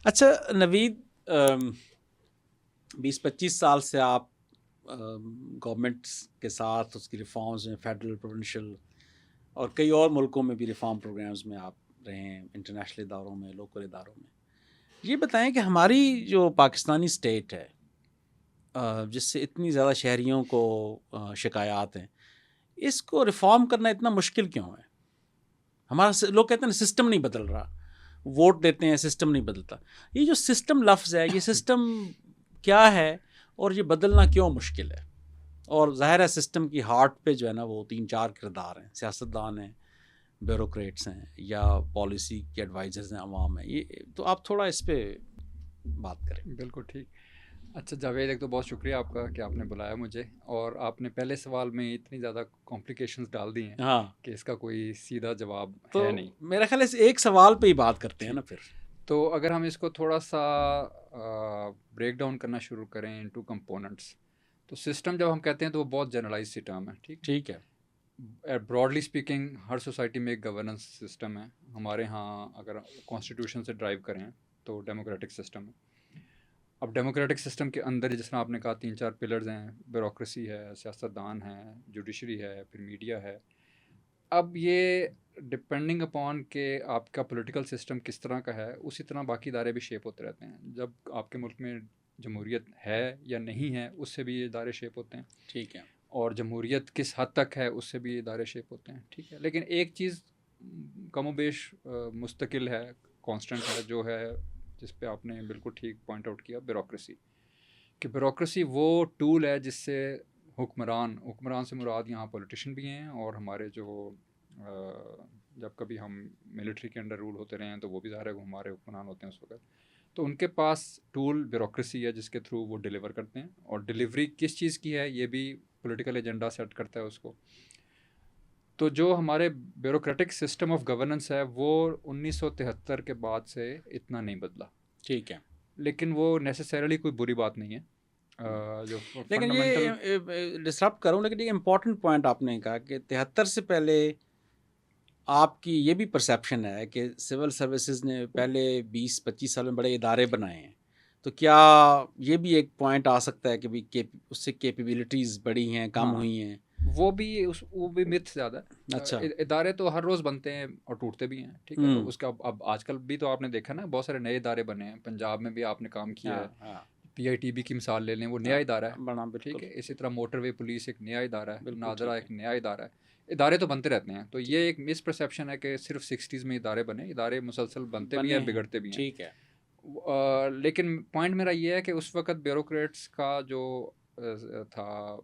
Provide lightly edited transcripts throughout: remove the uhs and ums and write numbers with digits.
اچھا نوید، 20-25 سال سے آپ گورنمنٹس کے ساتھ اس کی ریفارمز میں، فیڈرل، پروونشل اور کئی اور ملکوں میں بھی ریفارم پروگرامز میں آپ رہے ہیں، انٹرنیشنل اداروں میں، لوکل اداروں میں. یہ بتائیں کہ ہماری جو پاکستانی اسٹیٹ ہے جس سے اتنی زیادہ شہریوں کو شکایات ہیں، اس کو ریفارم کرنا اتنا مشکل کیوں ہے؟ ہمارا لوگ کہتے ہیں سسٹم نہیں بدل رہا، ووٹ دیتے ہیں سسٹم نہیں بدلتا. یہ جو سسٹم لفظ ہے، یہ سسٹم کیا ہے اور یہ بدلنا کیوں مشکل ہے؟ اور ظاہر ہے سسٹم کی ہارٹ پہ جو ہے نا وہ 3-4 کردار ہیں، سیاستدان ہیں، بیوروکریٹس ہیں، یا پالیسی کے ایڈوائزرز ہیں، عوام ہیں. یہ تو آپ تھوڑا اس پہ بات کریں. بالکل ٹھیک. اچھا جاوید، ایک تو بہت شکریہ آپ کا کہ آپ نے بلایا مجھے، اور آپ نے پہلے سوال میں اتنی زیادہ کمپلیکیشنز ڈال دی ہیں ہاں، کہ اس کا کوئی سیدھا جواب تو ہے نہیں. میرا خیال ہے اس ایک سوال پہ ہی بات کرتے ہیں نا ٹھیک، پھر. تو اگر ہم اس کو تھوڑا سا بریک ڈاؤن کرنا شروع کریں انٹو کمپوننٹس، تو سسٹم جب ہم کہتے ہیں تو وہ بہت جنرلائز سی ٹرم ہے. ٹھیک ہے. براڈلی اسپیکنگ ہر سوسائٹی میں ایک گورننس سسٹم ہے. ہمارے ہاں اگر کانسٹیٹیوشن سے ڈرائیو کریں تو ڈیموکریٹک سسٹم ہے. اب ڈیموکریٹک سسٹم کے اندر جس طرح آپ نے کہا 3-4 پلرز ہیں، بیوروکریسی ہے، سیاستدان ہے، جوڈیشری ہے، پھر میڈیا ہے. اب یہ ڈپینڈنگ اپون کہ آپ کا پولیٹیکل سسٹم کس طرح کا ہے، اسی طرح باقی ادارے بھی شیپ ہوتے رہتے ہیں. جب آپ کے ملک میں جمہوریت ہے یا نہیں ہے، اس سے بھی یہ ادارے شیپ ہوتے ہیں. ٹھیک ہے. اور جمہوریت کس حد تک ہے، اس سے بھی ادارے شیپ ہوتے ہیں. ٹھیک ہے، لیکن ایک چیز کم و بیش مستقل ہے، کانسٹنٹ ہے، جو ہے جس پہ آپ نے بالکل ٹھیک پوائنٹ آؤٹ کیا، بیوروکریسی. کہ بیوروکریسی وہ ٹول ہے جس سے حکمران سے مراد یہاں پولیٹیشین بھی ہیں، اور ہمارے جو جب کبھی ہم ملٹری کے انڈر رول ہوتے رہے ہیں تو وہ بھی ظاہر ہے ہمارے حکمران ہوتے ہیں اس وقت. تو ان کے پاس ٹول بیوروکریسی ہے جس کے تھرو وہ ڈیلیور کرتے ہیں، اور ڈیلیوری کس چیز کی ہے یہ بھی پولیٹیکل ایجنڈا سیٹ کرتا ہے اس کو. تو جو ہمارے بیوروکریٹک سسٹم آف گورننس ہے وہ 1973 کے بعد سے اتنا نہیں بدلا. ٹھیک ہے. لیکن وہ نیسیسریلی کوئی بری بات نہیں ہے. جو لیکن فنڈامنٹل یہ ڈسٹرپٹ کروں، لیکن یہ امپورٹنٹ پوائنٹ آپ نے کہا کہ 73 سے پہلے آپ کی یہ بھی پرسیپشن ہے کہ سول سروسز نے پہلے 20-25 سال میں بڑے ادارے بنائے ہیں، تو کیا یہ بھی ایک پوائنٹ آ سکتا ہے کہ اس سے کیپیبلٹیز بڑی ہیں، کم ہاں، ہوئی ہیں؟ وہ بھی مت زیادہ. اچھا. ادارے تو ہر روز بنتے ہیں اور ٹوٹتے بھی ہیں. ٹھیک ہے، تو اس کا اب آج کل بھی تو آپ نے دیکھا نا بہت سارے نئے ادارے بنے ہیں. پنجاب میں بھی آپ نے کام کیا ہے، ہاں PITB کی مثال لے لیں، وہ نیا ادارہ ہے. بنا ٹھیک بالکل. ہے، اسی طرح موٹر وے پولیس ایک نیا ادارہ ہے، بالکل نادرا ٹھیک ہے. ایک نیا ادارہ ہے. ادارے تو بنتے رہتے ہیں. تو یہ ایک مس پرسیپشن ہے کہ صرف 60s میں ادارے بنے. ادارے مسلسل بنتے بھی ہیں، بگڑتے بھی ہیں. ٹھیک ہے. لیکن پوائنٹ میرا یہ ہے کہ اس وقت بیوروکریٹس کا جو تھا،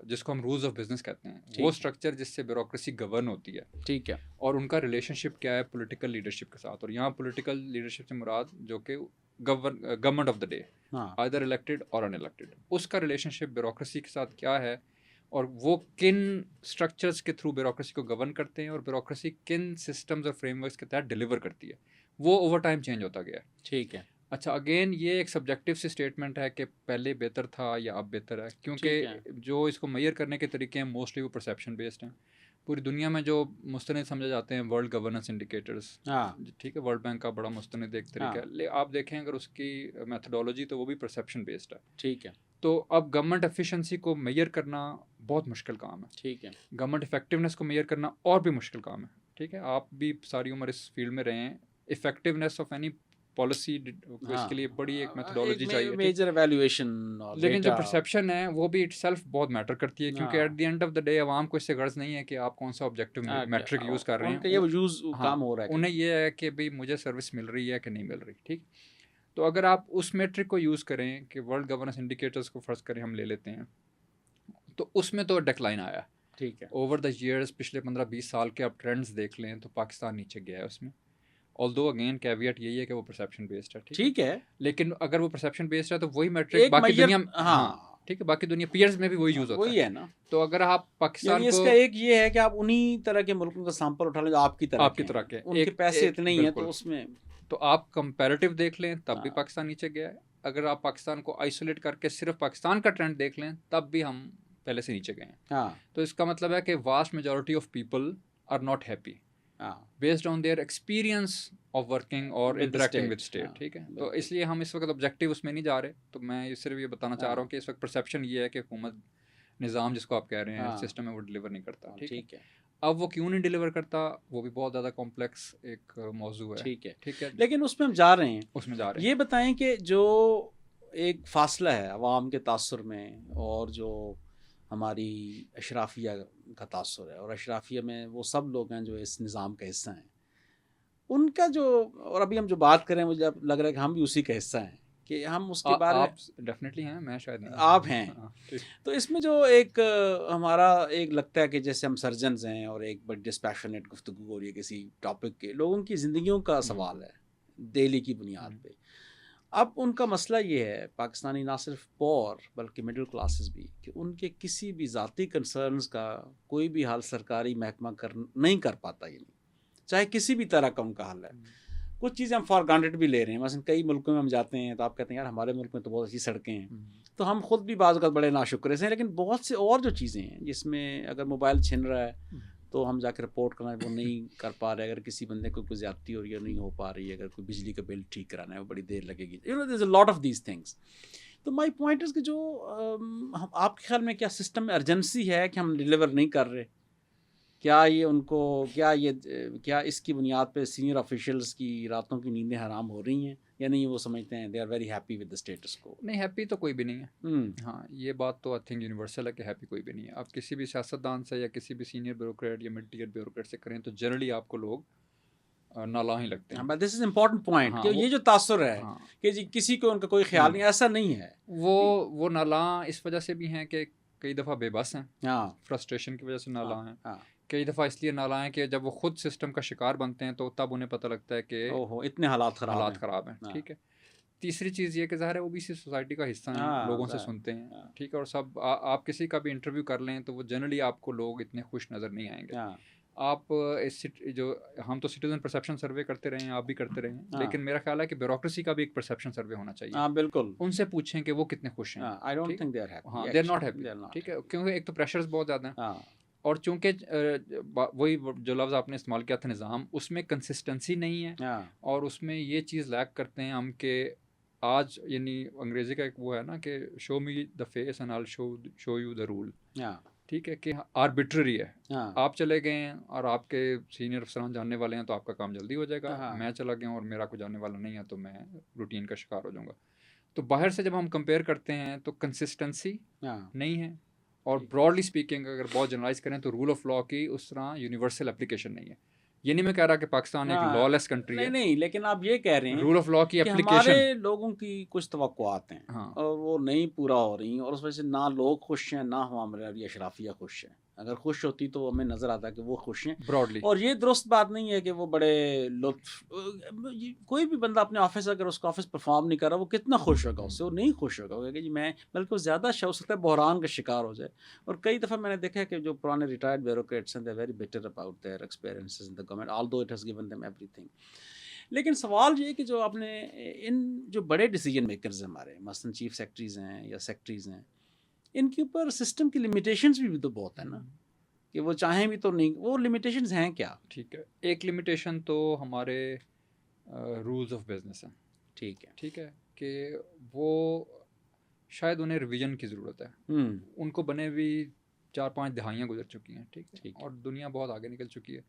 جس کو ہم رولز آف بزنس کہتے ہیں، وہ اسٹرکچر جس سے بیوروکریسی گورن ہوتی ہے. ٹھیک ہے. اور ان کا ریلیشن شپ کیا ہے پولیٹیکل لیڈرشپ کے ساتھ. اور یہاں پولیٹیکل لیڈرشپ سے مراد جو کہ government of the day, either elected اور ان الیکٹڈ، اس کا ریلیشن شپ بیوروکریسی کے ساتھ کیا ہے، اور وہ کن اسٹرکچرز کے تھرو بیوروکریسی کو گورن کرتے ہیں، اور بیوروکریسی کن سسٹمز اور فریم ورکس کے تحت ڈیلیور کرتی ہے. وہ اوور ٹائم چینج ہوتا گیا ہے. ٹھیک ہے. اچھا، اگین یہ ایک سبجیکٹو سی اسٹیٹمنٹ ہے کہ پہلے بہتر تھا یا اب بہتر ہے، کیونکہ جو اس کو میئر کرنے کے طریقے ہیں موسٹلی وہ پرسیپشن بیسڈ ہیں. پوری دنیا میں جو مستند سمجھے جاتے ہیں ورلڈ گورننس انڈیکیٹرز، ٹھیک ہے، ورلڈ بینک کا بڑا مستند ایک طریقہ ہے. آپ دیکھیں اگر اس کی میتھڈولوجی تو وہ بھی پرسیپشن بیسڈ ہے. ٹھیک ہے. تو اب گورنمنٹ ایفیشنسی کو میئر کرنا بہت مشکل کام ہے. ٹھیک ہے. گورنمنٹ افیکٹونیس کو میئر کرنا اور بھی مشکل کام ہے. ٹھیک ہے، آپ بھی ساری عمر اس فیلڈ میں رہے ہیں. افیکٹونیس آف اینی پالیسی اس کے لیے بڑی ایک میتھڈولوجی چاہیے، میجر ایویلویشن. لیکن جو پرسیپشن ہے وہ بھی اٹ سیلف بہت میٹر کرتی ہے، کیونکہ at the end of the day عوام کو اس سے غرض نہیں ہے کہ آپ کون سا آبجیکٹو میٹرک یوز کر رہے ہیں. انہیں یہ ہے کہ بھئی مجھے سروس مل رہی ہے کہ نہیں مل رہی. ٹھیک، تو اگر آپ اس میٹرک کو یوز کریں کہ ورلڈ گورننس انڈیکیٹرز کو فرض کریں ہم لے لیتے ہیں، تو اس میں تو ڈیکلائن آیا. ٹھیک ہے. اوور دا ایئرز پچھلے 15-20 سال کے آپ ٹرینڈز دیکھ لیں تو پاکستان نیچے گیا ہے اس میں. آلدو اگین کیویٹ یہی ہے کہ وہ پرسیپشن بیسڈ ہے. ٹھیک ہے، لیکن اگر وہ پرسیپشن بیسڈ ہے تو وہی میٹرک باقی دنیا میں، ہاں ٹھیک ہے، باقی دنیا پیئرز میں بھی وہی یوز ہوتا ہے. وہی ہے نا. تو اگر آپ پاکستان اس کو، کا ایک یہ ہے کہ آپ انہی طرح کے ملکوں کا سیمپل اٹھا لیں جو آپ کی طرح کے، ان کے پیسے اتنے ہی ہیں تو اس میں تو آپ کمپیریٹیو دیکھ لیں تب بھی پاکستان نیچے گیا ہے. اگر آپ پاکستان کو آئسولیٹ کر کے صرف پاکستان کا ٹرینڈ دیکھ لیں تب بھی ہم پہلے سے نیچے گئے ہیں. تو اس کا مطلب ہے کہ vast majority of people are not happy based on their experience of working اور With the interacting with state. State. ہاں، ٹھیک ہے, تو بالکل. اس لیے ہم اس وقت آبجیکٹیو اس میں نہیں جا رہے. تو میں صرف یہ بتانا چاہ رہا ہوں کہ اس وقت پرسیپشن یہ ہے کہ حکومت نظام جس کو آپ کہہ رہے ہیں ہاں. سسٹم ہے وہ ڈلیور نہیں کرتا. ٹھیک ہے, ٹھیک ہے. اب وہ کیوں نہیں ڈلیور کرتا وہ بھی بہت زیادہ کمپلیکس ایک موضوع ہے. ٹھیک ہے. ٹھیک ہے, لیکن اس میں ہم جا رہے ہیں. اس میں جا رہے ہیں. یہ بتائیں کہ جو ایک فاصلہ ہے عوام کے تاثر میں اور جو ہماری اشرافیہ کا تاثر ہے, اور اشرافیہ میں وہ سب لوگ ہیں جو اس نظام کا حصہ ہیں, ان کا جو, اور ابھی ہم جو بات کریں مجھے لگ رہا ہے کہ ہم بھی اسی کا حصہ ہیں, کہ ہم اس کے بارے میں آپ ڈیفینیٹلی ہیں, میں شاید نہیں. آپ ہیں. ہاں, ٹھیک. تو اس میں جو ایک ہمارا ایک لگتا ہے کہ جیسے ہم سرجنز ہیں اور ایک بڑی ڈسپیشنیٹ گفتگو ہو رہی ہے کسی ٹاپک کے, لوگوں کی زندگیوں کا سوال ہے ڈیلی کی بنیاد پہ. اب ان کا مسئلہ یہ ہے پاکستانی نہ صرف پور بلکہ مڈل کلاسز بھی, کہ ان کے کسی بھی ذاتی کنسرنز کا کوئی بھی حل سرکاری محکمہ نہیں کر پاتا, یعنی چاہے کسی بھی طرح کا ان کا حل ہے. کچھ چیزیں ہم فار گرانٹیڈ بھی لے رہے ہیں, مثلا کئی ملکوں میں ہم جاتے ہیں تو آپ کہتے ہیں یار ہمارے ملک میں تو بہت اچھی سڑکیں ہیں, تو ہم خود بھی بعض اوقات بڑے ناشکرے سے ہیں, لیکن بہت سے اور جو چیزیں ہیں جس میں اگر موبائل چھن رہا ہے تو ہم جا کے رپورٹ کرنا ہے وہ نہیں کر پا رہے, اگر کسی بندے کو کوئی زیادتی ہو رہی ہے نہیں ہو پا رہی ہے, اگر کوئی بجلی کا بل ٹھیک کرانا ہے وہ بڑی دیر لگے گی. دیر is a lot of these things. تو مائی پوائنٹ از کہ جو آپ کے خیال میں کیا سسٹم میں ارجنسی ہے کہ ہم ڈلیور نہیں کر رہے, کیا یہ ان کو کیا اس کی بنیاد پہ سینئر آفیشلز کی راتوں کی نیندیں حرام ہو رہی ہیں یا نہیں, وہ سمجھتے ہیں they are very happy with the status quo? نہیں, ہیپی تو کوئی بھی نہیں ہے. ہاں, یہ بات تو آئی تھنک یونیورسل ہے کہ ہیپی کوئی بھی نہیں ہے. آپ کسی بھی سیاستدان سے یا کسی بھی سینئر بیوروکریٹ یا مڈ ٹیئر بیوروکریٹ سے کریں تو جنرلی آپ کو لوگ نالاں ہی لگتے ہیں. But this is important point کہ ہاں, یہ جو تاثر ہے ہاں, کہ جی کسی کو ان کا کوئی خیال نہیں, ایسا نہیں ہے. وہ نالاں اس وجہ سے بھی ہیں کہ کئی دفعہ بے بس ہیں, ہاں, فرسٹریشن کی وجہ سے نالاں ہیں. ہاں, کئی دفعہ اس لیے نالاں ہیں کہ جب وہ خود سسٹم کا شکار بنتے ہیں تو تب انہیں پتہ لگتا ہے کہ اوہو اتنے حالات خراب ہیں. ٹھیک ہے. تیسری چیز یہ کہ ظاہر ہے وہ بھی اسی سوسائٹی کا حصہ ہیں, لوگوں سے سنتے ہیں. ٹھیک ہے, اور سب آپ کسی کا بھی انٹرویو کر لیں تو وہ جنرلی آپ کو لوگ اتنے خوش نظر نہیں آئیں گے. آپ جو ہم تو سٹیزن پرسیپشن سروے کرتے رہے ہیں, آپ بھی کرتے رہے ہیں, لیکن میرا خیال ہے کہ بیوروکریسی کا بھی ایک پرسیپشن سروے ہونا چاہیے. ہاں بالکل, ان سے پوچھیں کہ وہ کتنے خوش ہیں. I don't think they are happy. ہاں, دے آر ناٹ ہیپی. ٹھیک ہے, کیونکہ ایک تو پریشرز بہت زیادہ ہیں, اور چونکہ وہی جو لفظ آپ نے استعمال کیا تھا نظام, اس میں کنسسٹنسی نہیں ہے, اور اس میں یہ چیز لیک کرتے ہیں ہم کہ آج یعنی انگریزی کا ایک وہ ہے نا کہ show me the face and all show you the role. ٹھیک ہے, کہ آربیٹری ہے. آپ چلے گئے ہیں اور آپ کے سینئر افسران جاننے والے ہیں تو آپ کا کام جلدی ہو جائے گا. میں چلا گیا ہوں اور میرا کوئی جاننے والا نہیں ہے تو میں روٹین کا شکار ہو جاؤں گا. تو باہر سے جب ہم کمپیئر کرتے ہیں تو کنسسٹنسی نہیں ہے, اور براڈلی اسپیکنگ اگر بہت جنرلائز کریں تو رول آف لاء کی اس طرح یونیورسل اپلیکیشن نہیں ہے. یہ نہیں میں کہہ رہا کہ پاکستان ایک لا لیس کنٹری ہے, نہیں, لیکن آپ یہ کہہ رہے ہیں رول آف لاء کی کہ اپلیکیشن, ہمارے لوگوں کی کچھ توقعات ہیں اور وہ نہیں پورا ہو رہی ہیں, اور اس وجہ سے نہ لوگ خوش ہیں نہ ہمارے اشرافیہ خوش ہیں. اگر خوش ہوتی تو ہمیں نظر آتا کہ وہ خوش ہیں براڈلی. اور یہ درست بات نہیں ہے کہ وہ بڑے لطف, کوئی بھی بندہ اپنے آفس اگر اس کا آفس پرفارم نہیں کر رہا وہ کتنا خوش ہوگا, اس سے وہ نہیں خوش ہوگا کہ جی میں, بلکہ وہ زیادہ ہو سکتا ہے بحران کا شکار ہو جائے. اور کئی دفعہ میں نے دیکھا ہے کہ جو پرانے ریٹائرڈ بیوروکریٹس ہیں they very better about their experiences in the government although it has given them everything. لیکن سوال یہ کہ جو آپ نے ان جو بڑے ڈیسیجن میکرز ہیں ہمارے, مثلاً چیف سیکرٹریز ہیں یا سیکرٹریز ہیں, ان کے اوپر سسٹم کی لمیٹیشنز بھی تو بہت ہیں نا, کہ وہ چاہیں بھی تو نہیں, وہ لمیٹیشنز ہیں کیا؟ ٹھیک ہے, ایک لمیٹیشن تو ہمارے رولز آف بزنس ہیں. ٹھیک ہے, کہ وہ شاید انہیں ریویژن کی ضرورت ہے. ان کو بنے ہوئی 4-5 دہائیاں گزر چکی ہیں. ٹھیک ہے, اور دنیا بہت آگے نکل چکی ہے.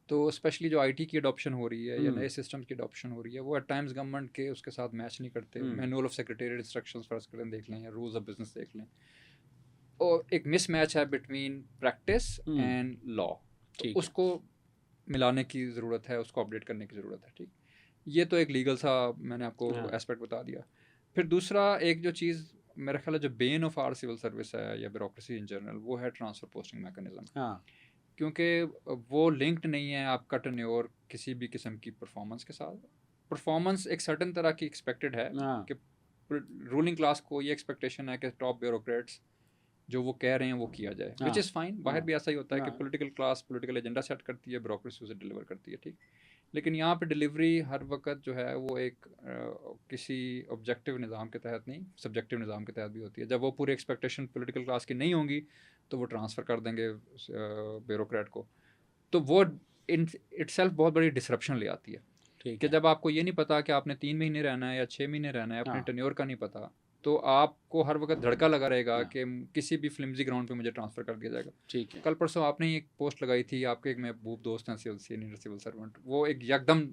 تو اسپیشلی جو آئی ٹی کی اڈاپشن ہو رہی ہے یا نئے سسٹمز کی اڈاپشن ہو رہی ہے وہ ایٹ ٹائمز گورنمنٹ کے اس کے ساتھ میچ نہیں کرتے. مینول آف سیکریٹریٹ انسٹرکشنز فرض کریں دیکھ لیں, یا رولز آف بزنس دیکھ لیں, اور ایک مس میچ ہے بٹوین پریکٹس اینڈ لا. اس کو ملانے کی ضرورت ہے, اس کو اپڈیٹ کرنے کی ضرورت ہے. ٹھیک, یہ تو ایک لیگل سا میں نے آپ کو ایسپیکٹ بتا دیا. پھر دوسرا ایک جو چیز میرا خیال ہے جو بین آف آر سول سروس ہے یا بیوروکریسی ان جنرل, وہ ہے ٹرانسفر پوسٹنگ میکانزم. کیونکہ وہ لنکڈ نہیں ہے آپ کا ٹرنیور کسی بھی قسم کی پرفارمنس کے ساتھ. پرفارمنس ایک سرٹن طرح کی ایکسپیکٹڈ ہے کہ رولنگ کلاس کو یہ ایکسپیکٹیشن ہے کہ ٹاپ بیوروکریٹس جو وہ کہہ رہے ہیں وہ کیا جائے, وچ از فائن. باہر بھی ایسا ہی ہوتا ہے کہ political class political agenda set کرتی ہے, بیوروکریسی اسے ڈلیور کرتی ہے. ٹھیک, لیکن یہاں پہ ڈلیوری ہر وقت جو ہے وہ ایک کسی آبجیکٹیو نظام کے تحت نہیں, سبجیکٹیو نظام کے تحت بھی ہوتی ہے. جب وہ پوری ایکسپیکٹیشن پولیٹیکل کلاس کی نہیں ہوں گی تو وہ ٹرانسفر کر دیں گے بیوروکریٹ کو, تو وہ اٹ سیلف بہت بڑی ڈسرپشن لے آتی ہے. ٹھیک کہ ہے جب آپ کو یہ نہیں پتا کہ آپ نے 3 مہینے رہنا ہے یا 6 مہینے رہنا ہے، اپنے ہاں ٹینیور کا نہیں پتا، تو آپ کو ہر وقت دھڑکا لگا رہے گا ہاں کہ کسی بھی فلمزی گراؤنڈ پہ مجھے ٹرانسفر کر دیا جائے گا. ٹھیک ہے کل پرسوں آپ نے ایک پوسٹ لگائی تھی، آپ کے ایک محبوب دوست ہیں سینئر سول سرونٹ، وہ ایک یکدم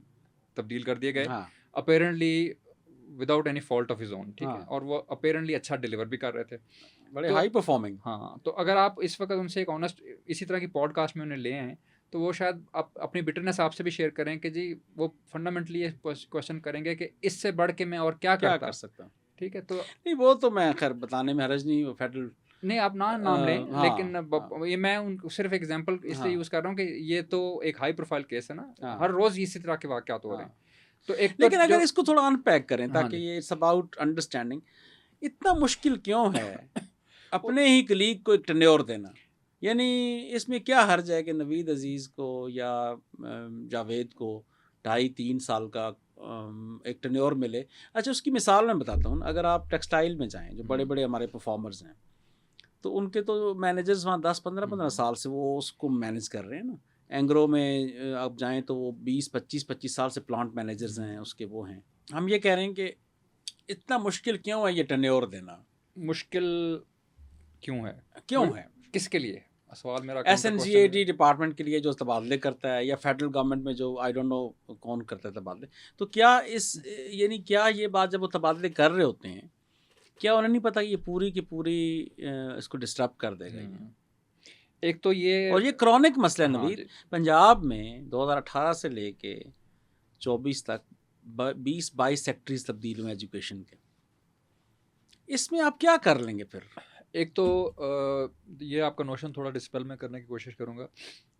تبدیل کر دیے گئے ہاں apparently without any fault of his own, ٹھیک ہے، ہاں اور وہ اپیرنٹلی اچھا ڈیلیور بھی کر رہے تھے. بڑے تو ہائی پرفارمنگ ہاں، تو اگر آپ اس وقت ان سے ایک آنیسٹ اسی طرح کی پوڈ کاسٹ میں انہیں لے آئیں تو وہ شاید اپنی بٹرنس آپ سے بھی شیئر کریں کہ جی وہ فنڈامنٹلی یہ کوشچن کریں گے کہ اس سے بڑھ کے میں اور کیا کیا کرتا. کر سکتا ہوں. ٹھیک ہے، تو نہیں وہ تو میں خیر بتانے میں حرج نہیں، وہ فیڈرل نہیں آپ نام لیں، ہاں لیکن ہاں یہ میں صرف ایگزامپل اس لیے ہاں یوز کر رہا ہوں کہ یہ تو ایک ہائی پروفائل کیس ہے نا، ہاں ہر روز اسی طرح کے واقعات ہو رہے ہاں. ہیں. تو ایک تو لیکن اگر جو اس کو تھوڑا ان پیک کریں ہاں تاکہ جی یہ اٹس اباؤٹ انڈرسٹینڈنگ، اتنا مشکل کیوں ہے اپنے ہی کلیگ کو ایک ٹینیور دینا؟ یعنی اس میں کیا حرج ہے کہ نوید عزیز کو یا جاوید کو 2.5-3 سال کا ایک ٹینیور ملے. اچھا اس کی مثال میں بتاتا ہوں، اگر آپ ٹیکسٹائل میں جائیں جو بڑے بڑے ہمارے پرفارمرز ہیں تو ان کے تو مینیجرز وہاں 10-15 سال سے وہ اس کو مینیج کر رہے ہیں نا. اینگرو میں آپ جائیں تو وہ 20-25 سال سے پلانٹ مینیجرز ہیں اس کے، وہ ہیں. ہم یہ کہہ رہے ہیں کہ اتنا مشکل کیوں ہے یہ ٹینیور دینا؟ مشکل کیوں ہے، کیوں ہے؟ کس کے لیے؟ سوال میرا S N C A T department کے لیے جو تبادلے کرتا ہے، یا فیڈرل گورنمنٹ میں جو آئی ڈونٹ نو کون کرتا ہے تبادلے، تو کیا یعنی کیا یہ بات جب وہ تبادلے کر رہے ہوتے ہیں کیا انہیں نہیں پتا کہ یہ پوری کی پوری اس کو ڈسٹرب کر دے گا یہ؟ ایک تو یہ، اور یہ کرونک مسئلہ ہے ہاں نوید. جی، پنجاب میں 2018 سے لے کے 24 تک 20-22 سیکٹریز تبدیل ہوئے ایجوکیشن کے. اس میں آپ کیا کر لیں گے پھر؟ ایک تو یہ آپ کا نوشن تھوڑا ڈسپیل میں کرنے کی کوشش کروں گا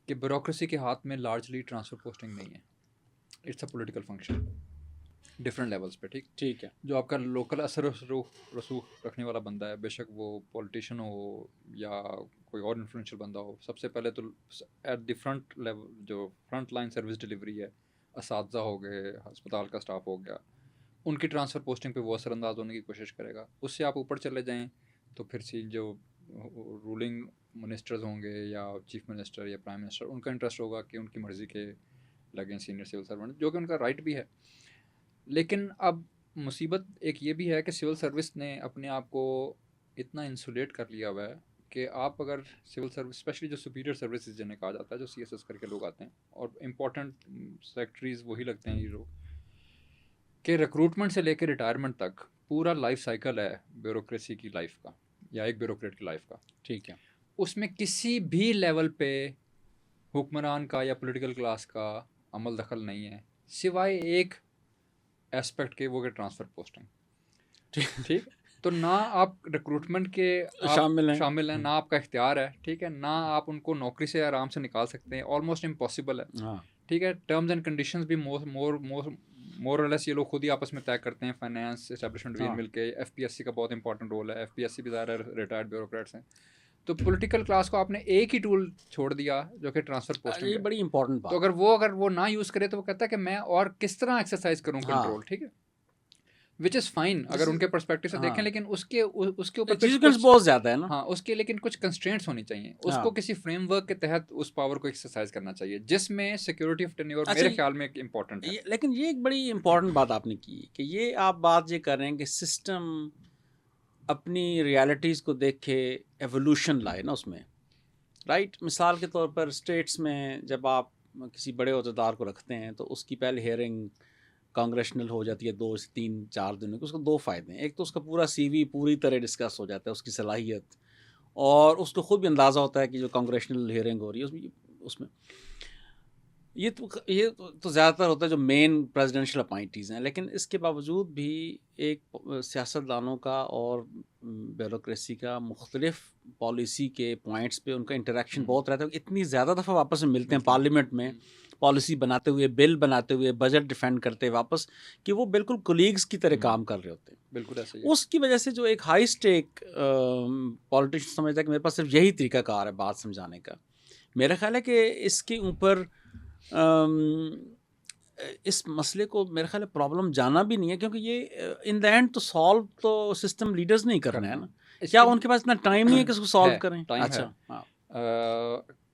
کہ بیوروکریسی کے ہاتھ میں لارجلی ٹرانسفر پوسٹنگ نہیں ہے، it's a political function different levels پہ. ٹھیک ہے، جو آپ کا لوکل اثر رسوخ رکھنے والا بندہ ہے، بے شک وہ پولیٹیشین ہو یا کوئی اور انفلوئنشیل بندہ ہو، سب سے پہلے تو ایٹ دی فرنٹ لیول جو فرنٹ لائن سروس ڈلیوری ہے، اساتذہ ہو گئے، ہسپتال کا اسٹاف ہو گیا، ان کی ٹرانسفر پوسٹنگ پہ وہ اثر انداز ہونے کی کوشش کرے گا. اس سے آپ اوپر چلے جائیں تو پھر جو رولنگ منسٹرز ہوں گے یا چیف منسٹر یا پرائم منسٹر، ان کا انٹرسٹ ہوگا کہ ان کی مرضی کے لگیں سینئر سول سرونٹ، جو کہ ان کا رائٹ بھی ہے. لیکن اب مصیبت ایک یہ بھی ہے کہ سول سروس نے اپنے آپ کو اتنا انسولیٹ کر لیا ہوا ہے کہ آپ اگر سول سروس اسپیشلی جو سپیریئر سروسز جنہیں کہا جاتا ہے، جو سی ایس ایس کر کے لوگ آتے ہیں اور امپورٹنٹ سیکٹریز وہی لگتے ہیں یہ لوگ، کہ ریکروٹمنٹ سے لے کے ریٹائرمنٹ تک پورا لائف سائیکل ہے بیوروکریسی کی لائف کا یا ایک بیوروکریٹ کی لائف کا. ٹھیک ہے، اس میں کسی بھی لیول پہ حکمران کا یا پولیٹیکل کلاس کا عمل دخل نہیں ہے، سوائے ایک ایسپیکٹ کے، وہ کہ ٹرانسفر پوسٹنگ. ٹھیک، تو نہ آپ ریکروٹمنٹ کے شامل ہیں، نہ آپ کا اختیار ہے. ٹھیک ہے، نہ آپ ان کو نوکری سے آرام سے نکال سکتے ہیں، آلموسٹ امپاسبل ہے. ٹھیک ہے، ٹرمز اینڈ کنڈیشنز بھی مور اور لیس یہ لوگ خود ہی آپس میں طے کرتے ہیں، فائنانس اسٹیبلشمنٹ ڈویژن مل کے. ایف پی ایس سی کا بہت امپورٹنٹ رول ہے، ایف پی ایس سی بھی ظاہر ہے ریٹائرڈ بیوروکریٹس ہیں. تو پولیٹیکل کلاس کو آپ نے ایک ہی ٹول چھوڑ دیا جو کہ ٹرانسفر پوسٹنگ ہے. بڑی امپورٹنٹ بات. تو اگر وہ نہ یوز کرے تو وہ کہتا ہے کہ میں اور کس طرح ایکسرسائز کروں کنٹرول. ٹھیک ہے، وچ از فائن اگر ان کے پرسپیکٹو سے دیکھیں، لیکن اس کے اوپر بہت زیادہ ہے نا. ہاں، اس کے لیکن کچھ کنسٹرینٹس ہونی چاہیے. اس کو کسی فریم ورک کے تحت اس پاور کو ایکسرسائز کرنا چاہیے، جس میں سیکورٹی آف ٹینیور میرے خیال میں امپورٹنٹ ہے. لیکن یہ ایک بڑی امپورٹنٹ بات آپ نے کی کہ یہ آپ بات یہ کر رہے ہیں کہ سسٹم اپنی ریالٹیز کو دیکھ کے ایوولوشن لائے نا اس میں، رائٹ. مثال کے طور پر اسٹیٹس میں جب آپ کسی بڑے عہدیدار کو رکھتے ہیں تو اس کی پہلے ہیئرنگ کانگریشنل ہو جاتی ہے 2-3-4 دنوں کی. اس کو 2 فائدے ہیں. ایک تو اس کا پورا سی وی پوری طرح ڈسکس ہو جاتا ہے، اس کی صلاحیت، اور اس کو خود بھی اندازہ ہوتا ہے کہ جو کانگریشنل ہیئرنگ ہو رہی ہے اس میں یہ تو زیادہ تر ہوتا ہے جو مین پریزیڈنشل اپائنٹیز ہیں. لیکن اس کے باوجود بھی ایک سیاستدانوں کا اور بیوروکریسی کا مختلف پالیسی کے پوائنٹس پہ ان کا انٹریکشن بہت رہتا ہے. اتنی زیادہ دفعہ واپس میں ملتے ہیں پارلیمنٹ میں پالیسی بناتے ہوئے، بل بناتے ہوئے، بجٹ ڈیفینڈ کرتے واپس، کہ وہ بالکل کولیگز کی طرح کام کر رہے ہوتے ہیں. بالکل ایسے ہی. اس کی وجہ سے جو ایک ہائی اسٹیک پالیٹیشین سمجھتا ہے کہ میرے پاس صرف یہی طریقہ کار ہے بات سمجھانے کا. میرا خیال ہے کہ اس کے اوپر اس مسئلے کو میرا خیال ہے پرابلم جانا بھی نہیں ہے، کیونکہ یہ ان دا اینڈ تو سالو تو سسٹم لیڈرز نہیں کرنا ہے نا. کیا ان کے پاس اتنا ٹائم نہیں ہے کہ اس کو سالو کریں؟ اچھا،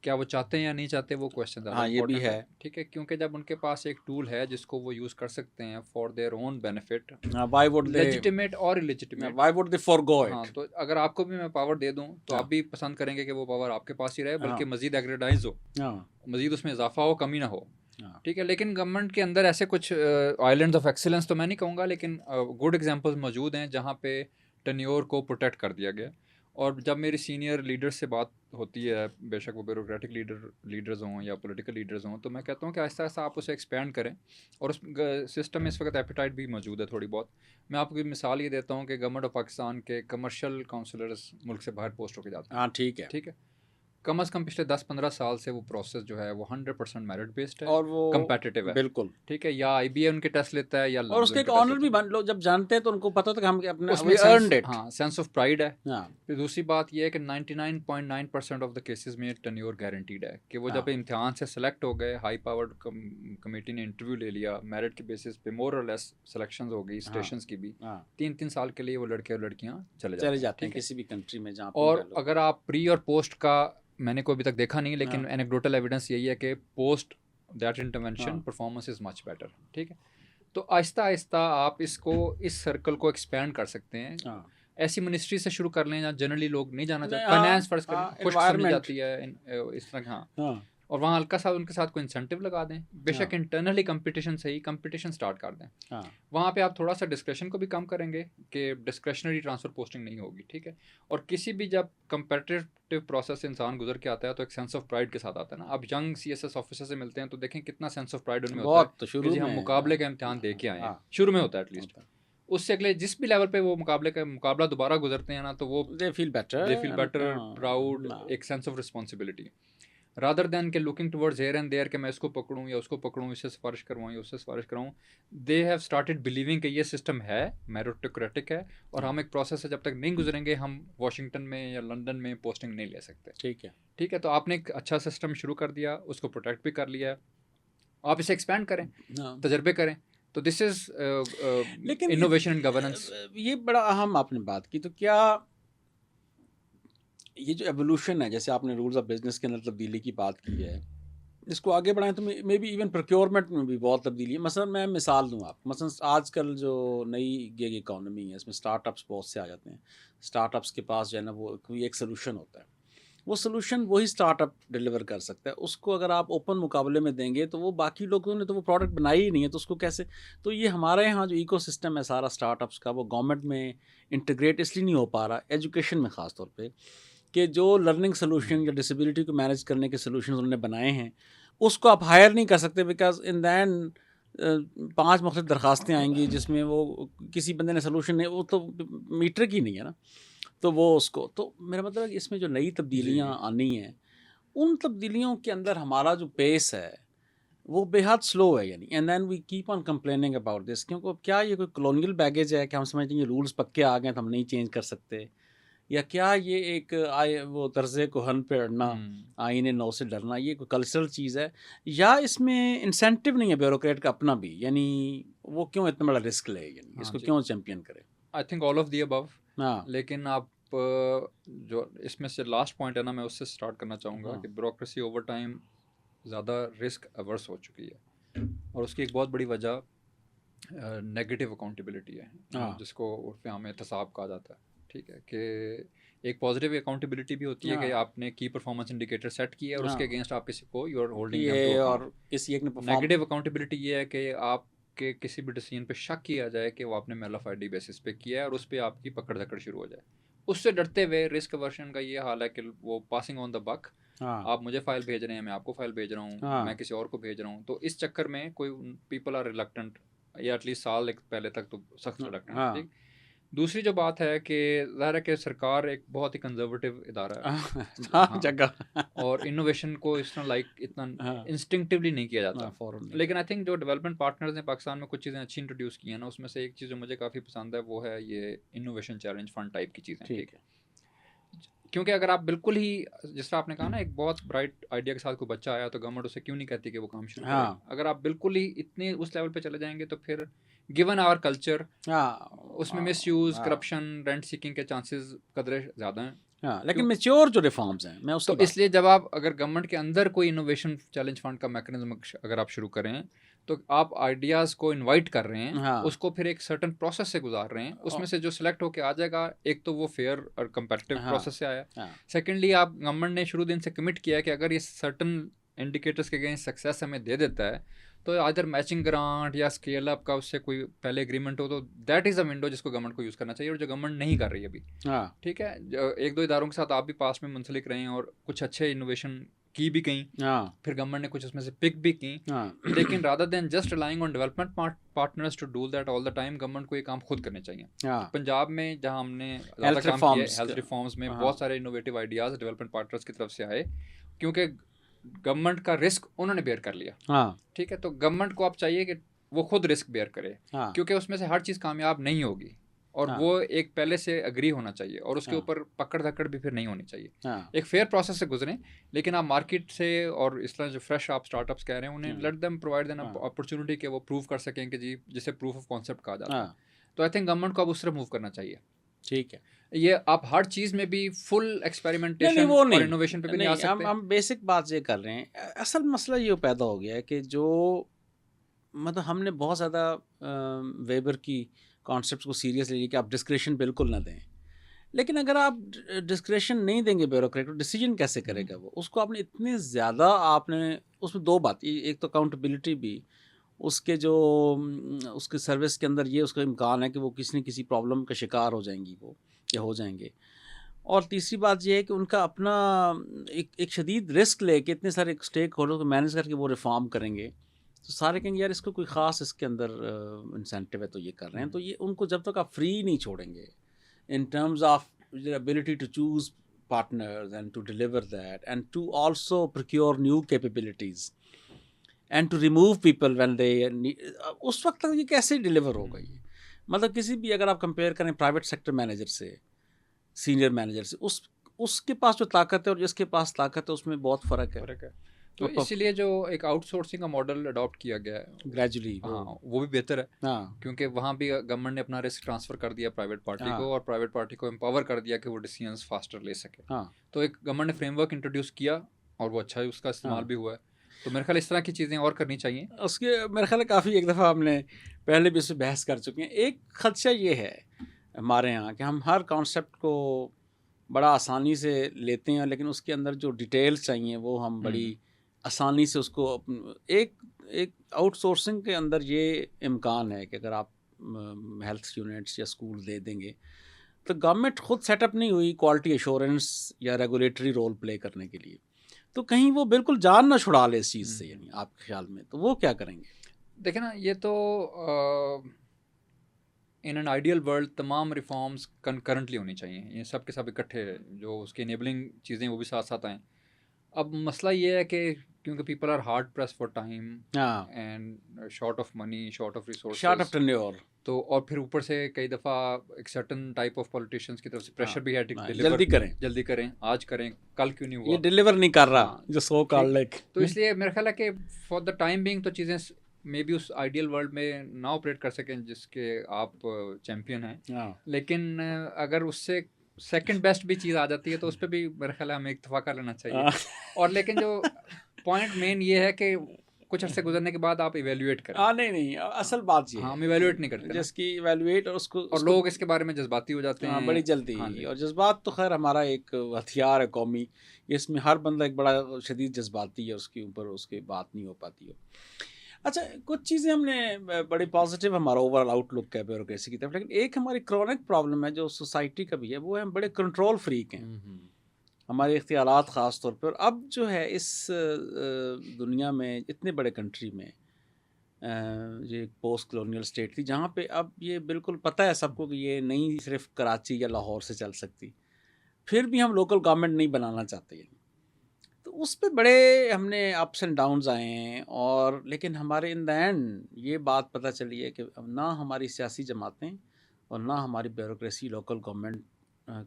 کیا وہ چاہتے ہیں یا نہیں چاہتے وہ کویشچن زیادہ ہاں یہ بھی امپورٹنٹ ہے. ٹھیک ہے، کیونکہ جب ان کے پاس ایک ٹول ہے جس کو وہ یوز کر سکتے ہیں for their own benefit, Why would they legitimate اور illegitimate. why would they forgo ہاں it؟ تو اگر آپ کو بھی میں پاور دے دوں تو ہاں آپ بھی پسند کریں گے کہ وہ پاور آپ کے پاس ہی رہے، ہاں بلکہ مزید ایگریڈائز ہو، ہاں مزید اس میں اضافہ ہو، کمی نہ ہو. ہاں ٹھیک ہے، لیکن گورنمنٹ کے اندر ایسے کچھ آئلینڈز آف ایکسیلنس تو میں نہیں کہوں گا، لیکن گڈ ایگزامپلز موجود ہیں جہاں پہ ٹینیور کو پروٹیکٹ کر دیا گیا. اور جب میری سینئر لیڈرز سے بات ہوتی ہے، بے شک وہ بیوروکریٹک لیڈرز ہوں یا پولیٹیکل لیڈرز ہوں، تو میں کہتا ہوں کہ آہستہ آہستہ آپ اسے ایکسپینڈ کریں. اور اس سسٹم میں اس وقت ایپیٹائٹ بھی موجود ہے تھوڑی بہت. میں آپ کو مثال یہ دیتا ہوں کہ گورنمنٹ آف پاکستان کے کمرشل کاؤنسلرز ملک سے باہر پوسٹ ہو کے جاتے ہیں. ہاں ٹھیک ہے. ٹھیک ہے، کم از کم پچھلے 10-15 سال سے وہ پروسیس جو ہے وہ 100% میرٹ بیسڈ ہے، اور وہ کمپیٹیٹو ہے. بالکل، ٹھیک ہے، یا آئی بی اے ان کے ٹیسٹ لیتا ہے یا اور اس کے ایک آنر بھی بن لوگ جب جانتے ہیں تو ان کو پتہ تھا کہ ہم اپنا اس میں we earned it. ہاں سینس آف پرائڈ ہے. ہاں پھر دوسری بات یہ ہے کہ 99.9% آف دا کیسز میں ٹینیور گارنٹیڈ ہے کہ وہ جب امتحان سے سلیکٹ ہو گئے، ہائی پاورڈ کمیٹی نے انٹرویو لے لیا، میرٹ کے بیسس پہ مور اور لیس سلیکشنز ہو گئی اسٹیشنز کی بھی، 3 سال کے لیے وہ لڑکے اور لڑکیاں چلے جاتے ہیں کسی بھی کنٹری میں جہاں. اور اگر آپ پری اور پوسٹ کا میں نے کوئی ابھی تک دیکھا نہیں، لیکن اینیکڈوٹل ایویڈنس یہی ہے کہ post that intervention performance is much better. ٹھیک ہے، تو آہستہ آہستہ آپ اس سرکل کو ایکسپینڈ کر سکتے ہیں. ایسی منسٹری سے شروع کر لیں جہاں جنرلی لوگ نہیں جانا چاہتے، فائنانس فرض کریں، خشک سمجھی جاتی ہے اس طرح. ہاں، اور وہاں ہلکا سا ان کے ساتھ کوئی انسینٹیو لگا دیں، بے شک انٹرنلی کمپٹیشن سے ہی کمپٹیشن سٹارٹ کر دیں. وہاں پہ آپ تھوڑا سا ڈسکریشن کو بھی کم کریں گے کہ ڈسکریشنری ٹرانسفر پوسٹنگ نہیں ہوگی. ٹھیک ہے، اور کسی بھی جب کمپیٹیٹیو پروسیس سے انسان گزر کے آتا ہے تو ایک سینس آف پرائڈ کے ساتھ آتا ہے نا. اب young C S S officer سے ملتے ہیں تو دیکھیں کتنا سینس آف پرائڈ ان میں ہوتا ہے کہ ہم مقابلے کا امتحان دے کے آئے ہیں. شروع میں ہوتا ہے ایٹ لیسٹ. اس سے اگلے جس بھی لیول پہ وہ مقابلہ دوبارہ گزرتے ہیں نا تو وہ they feel better پراؤڈ، ایک sense of responsibility, rather than کہ looking towards here and there کہ میں اس کو پکڑوں یا اس کو پکڑوں، اس سے سفارش کرواؤں یا اس سے سفارش کراؤں. دے ہیو اسٹارٹیڈ بلیونگ کہ یہ سسٹم ہے میریٹوکریٹک ہے اور ہم ایک پروسیس سے جب تک نہیں گزریں گے ہم واشنگٹن میں یا لندن میں پوسٹنگ نہیں لے سکتے. ٹھیک ہے، تو آپ نے ایک اچھا سسٹم شروع کر دیا، اس کو پروٹیکٹ بھی کر لیا ہے، آپ اسے ایکسپینڈ کریں، تجربے کریں. تو دس از انوویشن اینڈ گورننس. یہ بڑا اہم آپ نے بات کی. تو کیا یہ جو ایولیوشن ہے، جیسے آپ نے رولز آف بزنس کے اندر تبدیلی کی بات کی ہے، اس کو آگے بڑھائیں تو مے بی ایون پروکیورمنٹ میں بھی بہت تبدیلی ہے. مثلا میں مثال دوں آپ، مثلا آج کل جو نئی گیگ اکانومی ہے اس میں اسٹارٹ اپس بہت سے آ جاتے ہیں. اسٹارٹ اپس کے پاس جو ہے نا وہ کوئی ایک سلوشن ہوتا ہے، وہ سلوشن وہی اسٹارٹ اپ ڈیلیور کر سکتا ہے. اس کو اگر آپ اوپن مقابلے میں دیں گے تو وہ باقی لوگوں نے تو وہ پروڈکٹ بنائی ہی نہیں ہے، تو اس کو کیسے. تو یہ ہمارے یہاں جو ایکو سسٹم ہے سارا اسٹارٹ اپس کا، وہ گورنمنٹ میں انٹیگریٹ اس لیے نہیں ہو پا رہا، ایجوکیشن میں خاص طور پہ، کہ جو لرننگ سلوشن یا ڈسیبلٹی کو مینیج کرنے کے سلوشن انہوں نے بنائے ہیں اس کو آپ ہائر نہیں کر سکتے، بیکاز ان دا اینڈ 5 مختلف درخواستیں آئیں گی جس میں وہ کسی بندے نے سلوشن نہیں، وہ تو میٹر کی نہیں ہے نا. تو وہ اس کو، تو میرا مطلب ہے کہ اس میں جو نئی تبدیلیاں آنی ہیں ان تبدیلیوں کے اندر ہمارا جو پیس ہے وہ بے حد سلو ہے. یعنی and then we keep on complaining about this, کیونکہ کیا یہ کوئی کلونیل بیگیج ہے کہ ہم سمجھتے ہیں یہ رولز پکے آ گئے تو ہم نہیں چینج کر سکتے، یا کیا یہ ایک وہ طرز کوہن پہ اڑنا، آئین نو سے ڈرنا، یہ کوئی کلچرل چیز ہے، یا اس میں انسینٹیو نہیں ہے بیوروکریٹ کا اپنا بھی، یعنی وہ کیوں اتنا بڑا رسک لے، یعنی اس کو کیوں چیمپئن کرے. I think all of the above. لیکن آپ جو اس میں سے لاسٹ پوائنٹ ہے نا، میں اس سے اسٹارٹ کرنا چاہوں گا کہ بیوروکریسی اوور ٹائم زیادہ رسک ایورس ہو چکی ہے، اور اس کی ایک بہت بڑی وجہ نیگیٹو اکاؤنٹیبلٹی ہے، جس کو عرف عام میں احتساب کہا جاتا ہے. ٹھیک ہے، کہ ایک پازیٹیو اکاؤنٹیبلٹی بھی ہوتی ہے کہ آپ نے کی پرفارمنس انڈیکیٹر سیٹ کیا ہے اور اس کے اگینسٹ آپ کسی کو یو آر ہولڈنگ ہے، اور کسی ایک نے نیگیٹو اکاؤنٹیبلٹی یہ ہے کہ آپ کے کسی بھی ڈیسیجن پہ شک کیا جائے کہ وہ آپ نے میل آف آئی ڈی بیسس پہ کیا ہے اور اس پہ آپ کی پکڑ دھکڑ شروع ہو جائے. اس سے ڈرتے ہوئے رسک ورشن کا یہ حال ہے کہ وہ پاسنگ آن دا بک، آپ مجھے فائل بھیج رہے ہیں، میں آپ کو فائل بھیج رہا ہوں، میں کسی اور کو بھیج رہا ہوں. تو اس چکر میں کوئی پیپل آر ریلکٹنٹ، یا ایٹ لیسٹ سال ایک پہلے تک تو سخت ریلکٹنٹ. ٹھیک. دوسری جو بات ہے کہ ظاہر ہے کہ سرکار ایک بہت ہی کنزرویٹو ادارہ ہے، اور انوویشن کو اس طرح اتنا انسٹنکٹیولی نہیں کیا جاتا. لیکن آئی تھنک جو ڈیولپمنٹ پارٹنرز نے پاکستان میں کچھ چیزیں اچھی انٹروڈیوس کی ہیں نا، اس میں سے ایک چیز جو مجھے کافی پسند ہے وہ ہے یہ انوویشن چیلنج فنڈ ٹائپ کی چیزیں. ٹھیک ہے، کیونکہ اگر آپ بالکل ہی جس طرح آپ نے کہا نا ایک بہت برائٹ آئیڈیا کے ساتھ کوئی بچہ آیا تو گورنمنٹ اسے کیوں نہیں کہتی کہ وہ کام شروع کرے. اگر آپ بالکل ہی اتنے اس لیول پہ چلے جائیں گے تو پھر گیون آور کلچر اس میں مس یوز، کرپشن، رینٹ سیکنگ کے چانسز قدرے زیادہ ہیں. ہاں لیکن میچور جو ریفارمز ہیں میں اس تو اس لیے جب آپ اگر گورنمنٹ کے اندر کوئی انوویشن چیلنج فنڈ کا میکنزم اگر آپ شروع کریں تو آپ آئیڈیاز کو انوائٹ کر رہے ہیں، اس کو پھر ایک سرٹن پروسیس سے گزار رہے ہیں، اس میں سے جو سلیکٹ ہو کے آ جائے گا، ایک تو وہ فیئر اور کمپیٹیو پروسیس سے آیا، سیکنڈلی آپ گورنمنٹ نے شروع دن سے کمٹ کیا ہے کہ اگر یہ سرٹن انڈیکیٹرس کے اگینسٹ سکسیس ہمیں دے دیتا ہے تو ادھر میچنگ گرانٹ یا اسکیل اپ کا اس سے کوئی پہلے اگریمنٹ ہو تو دیٹ از اے ونڈو جس کو گورنمنٹ کو یوز کرنا چاہیے، اور جو گورنمنٹ نہیں کر رہی ہے ابھی. ٹھیک ہے، ایک دو اداروں کے ساتھ آپ بھی پاس میں منسلک رہے ہیں اور کچھ اچھے انوویشن کی بھی کہیں، پھر گورنمنٹ نے کچھ اس میں سے پک بھی کی، لیکن rather than just relying on development partners to do that all the time, government کو یہ کام خود کرنے چاہیے. پنجاب میں جہاں ہم نے زیادہ کام کیا ہے ہیلتھ ریفارمز میں، بہت سارے انوویٹیو آئیڈیاز ڈیولپمنٹ پارٹنرز کی طرف سے آئے، کیونکہ گورنمنٹ کا رسک انہوں نے بیئر کر لیا. ٹھیک ہے، تو گورنمنٹ کو اب چاہیے کہ وہ خود رسک بیئر کرے، کیونکہ اس میں سے ہر چیز کامیاب نہیں ہوگی، اور وہ ایک پہلے سے اگری ہونا چاہیے، اور اس کے اوپر پکڑ دھکڑ بھی پھر نہیں ہونی چاہیے. ایک فیئر پروسیس سے گزریں، لیکن آپ مارکیٹ سے اور اس طرح جو فریش آپ اسٹارٹ اپس کہہ رہے ہیں انہیں لیٹ دیم پرووائڈ دین اپرچونیٹی کہ وہ پروو کر سکیں کہ جی جسے پروف آف کانسیپٹ کہا جاتا ہے. تو آئی تھنک گورنمنٹ کو اب اس طرح موو کرنا چاہیے. ٹھیک ہے، یہ آپ ہر چیز میں بھی فل ایکسپیریمنٹیشن اور انوویشن پہ بھی نہیں آ سکتے. ہم بیسک بات یہ کر رہے ہیں، اصل مسئلہ یہ پیدا ہو گیا ہے کہ جو مطلب ہم نے بہت زیادہ ویبر کی کانسیپٹس کو سیریس لے لیا کہ آپ ڈسکریشن بالکل نہ دیں، لیکن اگر آپ ڈسکریشن نہیں دیں گے بیوروکریٹ کو، ڈیسیجن کیسے کرے گا وہ؟ اس کو آپ نے اتنے زیادہ آپ نے اس میں دو بات، ایک تو اکاؤنٹیبلٹی بھی، اس کے جو اس کے سروس کے اندر یہ اس کا امکان ہے کہ وہ کسی نہ کسی پرابلم کا شکار ہو جائیں گی وہ یا ہو جائیں گے، اور تیسری بات یہ ہے کہ ان کا اپنا ایک شدید رسک لے کے اتنے سارے اسٹیک ہولڈر کو مینیج کر کے وہ ریفارم کریں گے، تو سارے کہیں گے یار اس کو کوئی خاص اس کے اندر انسینٹیو ہے تو یہ کر رہے ہیں. تو یہ ان کو جب تک آپ فری نہیں چھوڑیں گے in terms of their ability to choose partners and to deliver that and to also procure new capabilities and to remove people when they need, اس وقت تک یہ کیسے ڈیلیور ہوگا؟ یہ مطلب کسی بھی اگر آپ کمپیئر کریں پرائیویٹ سیکٹر مینیجر سے، سینئر مینیجر سے، اس کے پاس جو طاقت ہے اور جس کے پاس طاقت ہے اس میں بہت فرق ہے. تو اسی لیے جو ایک آؤٹ سورسنگ کا ماڈل اڈاپٹ کیا گیا ہے گریجولی، ہاں وہ بھی بہتر ہے، کیونکہ وہاں بھی گورنمنٹ نے اپنا رسک ٹرانسفر کر دیا پرائیویٹ پارٹی کو، اور پرائیویٹ پارٹی کو امپاور کر دیا کہ وہ ڈیسیژنس فاسٹر لے سکے. تو ایک گورنمنٹ نے فریم ورک انٹروڈیوس کیا اور وہ اچھا اس کا استعمال بھی ہوا ہے. تو میرے خیال اس طرح کی چیزیں اور کرنی چاہیے. اس کے میرے خیال کافی ایک دفعہ ہم نے پہلے بھی اس سے بحث کر چکے ہیں. ایک خدشہ یہ ہے ہمارے یہاں کہ ہم ہر کانسیپٹ کو بڑا آسانی سے لیتے ہیں، لیکن اس کے اندر جو ڈیٹیلز چاہیے وہ ہم بڑی آسانی سے اس کو ایک آؤٹ سورسنگ کے اندر یہ امکان ہے کہ اگر آپ ہیلتھ یونٹس یا اسکول دے دیں گے تو گورنمنٹ خود سیٹ اپ نہیں ہوئی کوالٹی ایشورنس یا ریگولیٹری رول پلے کرنے کے لیے، تو کہیں وہ بالکل جان نہ چھڑا لے اس چیز سے. یعنی آپ کے خیال میں تو وہ کیا کریں گے؟ دیکھیں نا، یہ تو ان این آئیڈیل ورلڈ تمام ریفارمز کنکرنٹلی ہونی چاہیے، یہ سب کے سب اکٹھے، جو اس کے انیبلنگ چیزیں وہ بھی ساتھ ساتھ آئیں. اب مسئلہ یہ ہے کہ کیونکہ people are hard press for time and short of money, short of resources, short of tenure, تو اور پھر اوپر سے کئی دفعہ ایک سرٹن ٹائپ آف پولیٹیشینس کی طرف سے پریشر بھی ہے جلدی کریں، آج کریں، کل کیوں نہیں ہوا، یہ ڈیلیور نہیں کر رہا جو سو کال لائک. تو اس لیے میرا خیال ہے کہ فار دا ٹائم بینگ تو چیزیں مے بی اس آئیڈیل ورلڈ میں نہ آپریٹ کر سکیں جس کے آپ چیمپئن ہیں، لیکن اگر اس سے سیکنڈ بیسٹ بھی چیز آ جاتی ہے تو اس پہ بھی میرا خیال ہے ہمیں اکتفا کر لینا چاہیے. اور لیکن جو پوائنٹ مین یہ ہے کہ کچھ عرصے گزرنے کے بعد آپ ایویلویٹ کریں. نہیں اصل بات یہ ہم ایویلویٹ نہیں کرتے جس کی ایویلویٹ، اور اس کو اور لوگ اس کے بارے میں جذباتی ہو جاتے ہیں بڑی جلدی. اور جذبات تو خیر ہمارا ایک ہتھیار ہے قومی، اس میں ہر بندہ ایک بڑا شدید جذباتی ہے، اس کے اوپر اس کی بات نہیں ہو پاتی ہے. اچھا، کچھ چیزیں ہم نے بڑی پازیٹیو ہمارا اوور آل آؤٹ لک ہے بیوروکریسی کی طرف، لیکن ایک ہماری کرونک پرابلم ہے جو سوسائٹی کا بھی ہے، وہ ہے ہم بڑے کنٹرول فریک ہیں، ہمارے اختیارات خاص طور پر. اب جو ہے اس دنیا میں اتنے بڑے کنٹری میں، یہ پوسٹ کلونیل اسٹیٹ تھی جہاں پہ اب یہ بالکل پتہ ہے سب کو کہ یہ نہیں صرف کراچی یا لاہور سے چل سکتی، پھر بھی ہم لوکل گورنمنٹ نہیں بنانا چاہتے. تو اس پہ بڑے ہم نے اپس اینڈ ڈاؤنز آئے ہیں، اور لیکن ہمارے ان دا اینڈ یہ بات پتہ چلی ہے کہ نہ ہماری سیاسی جماعتیں اور نہ ہماری بیوروکریسی لوکل گورنمنٹ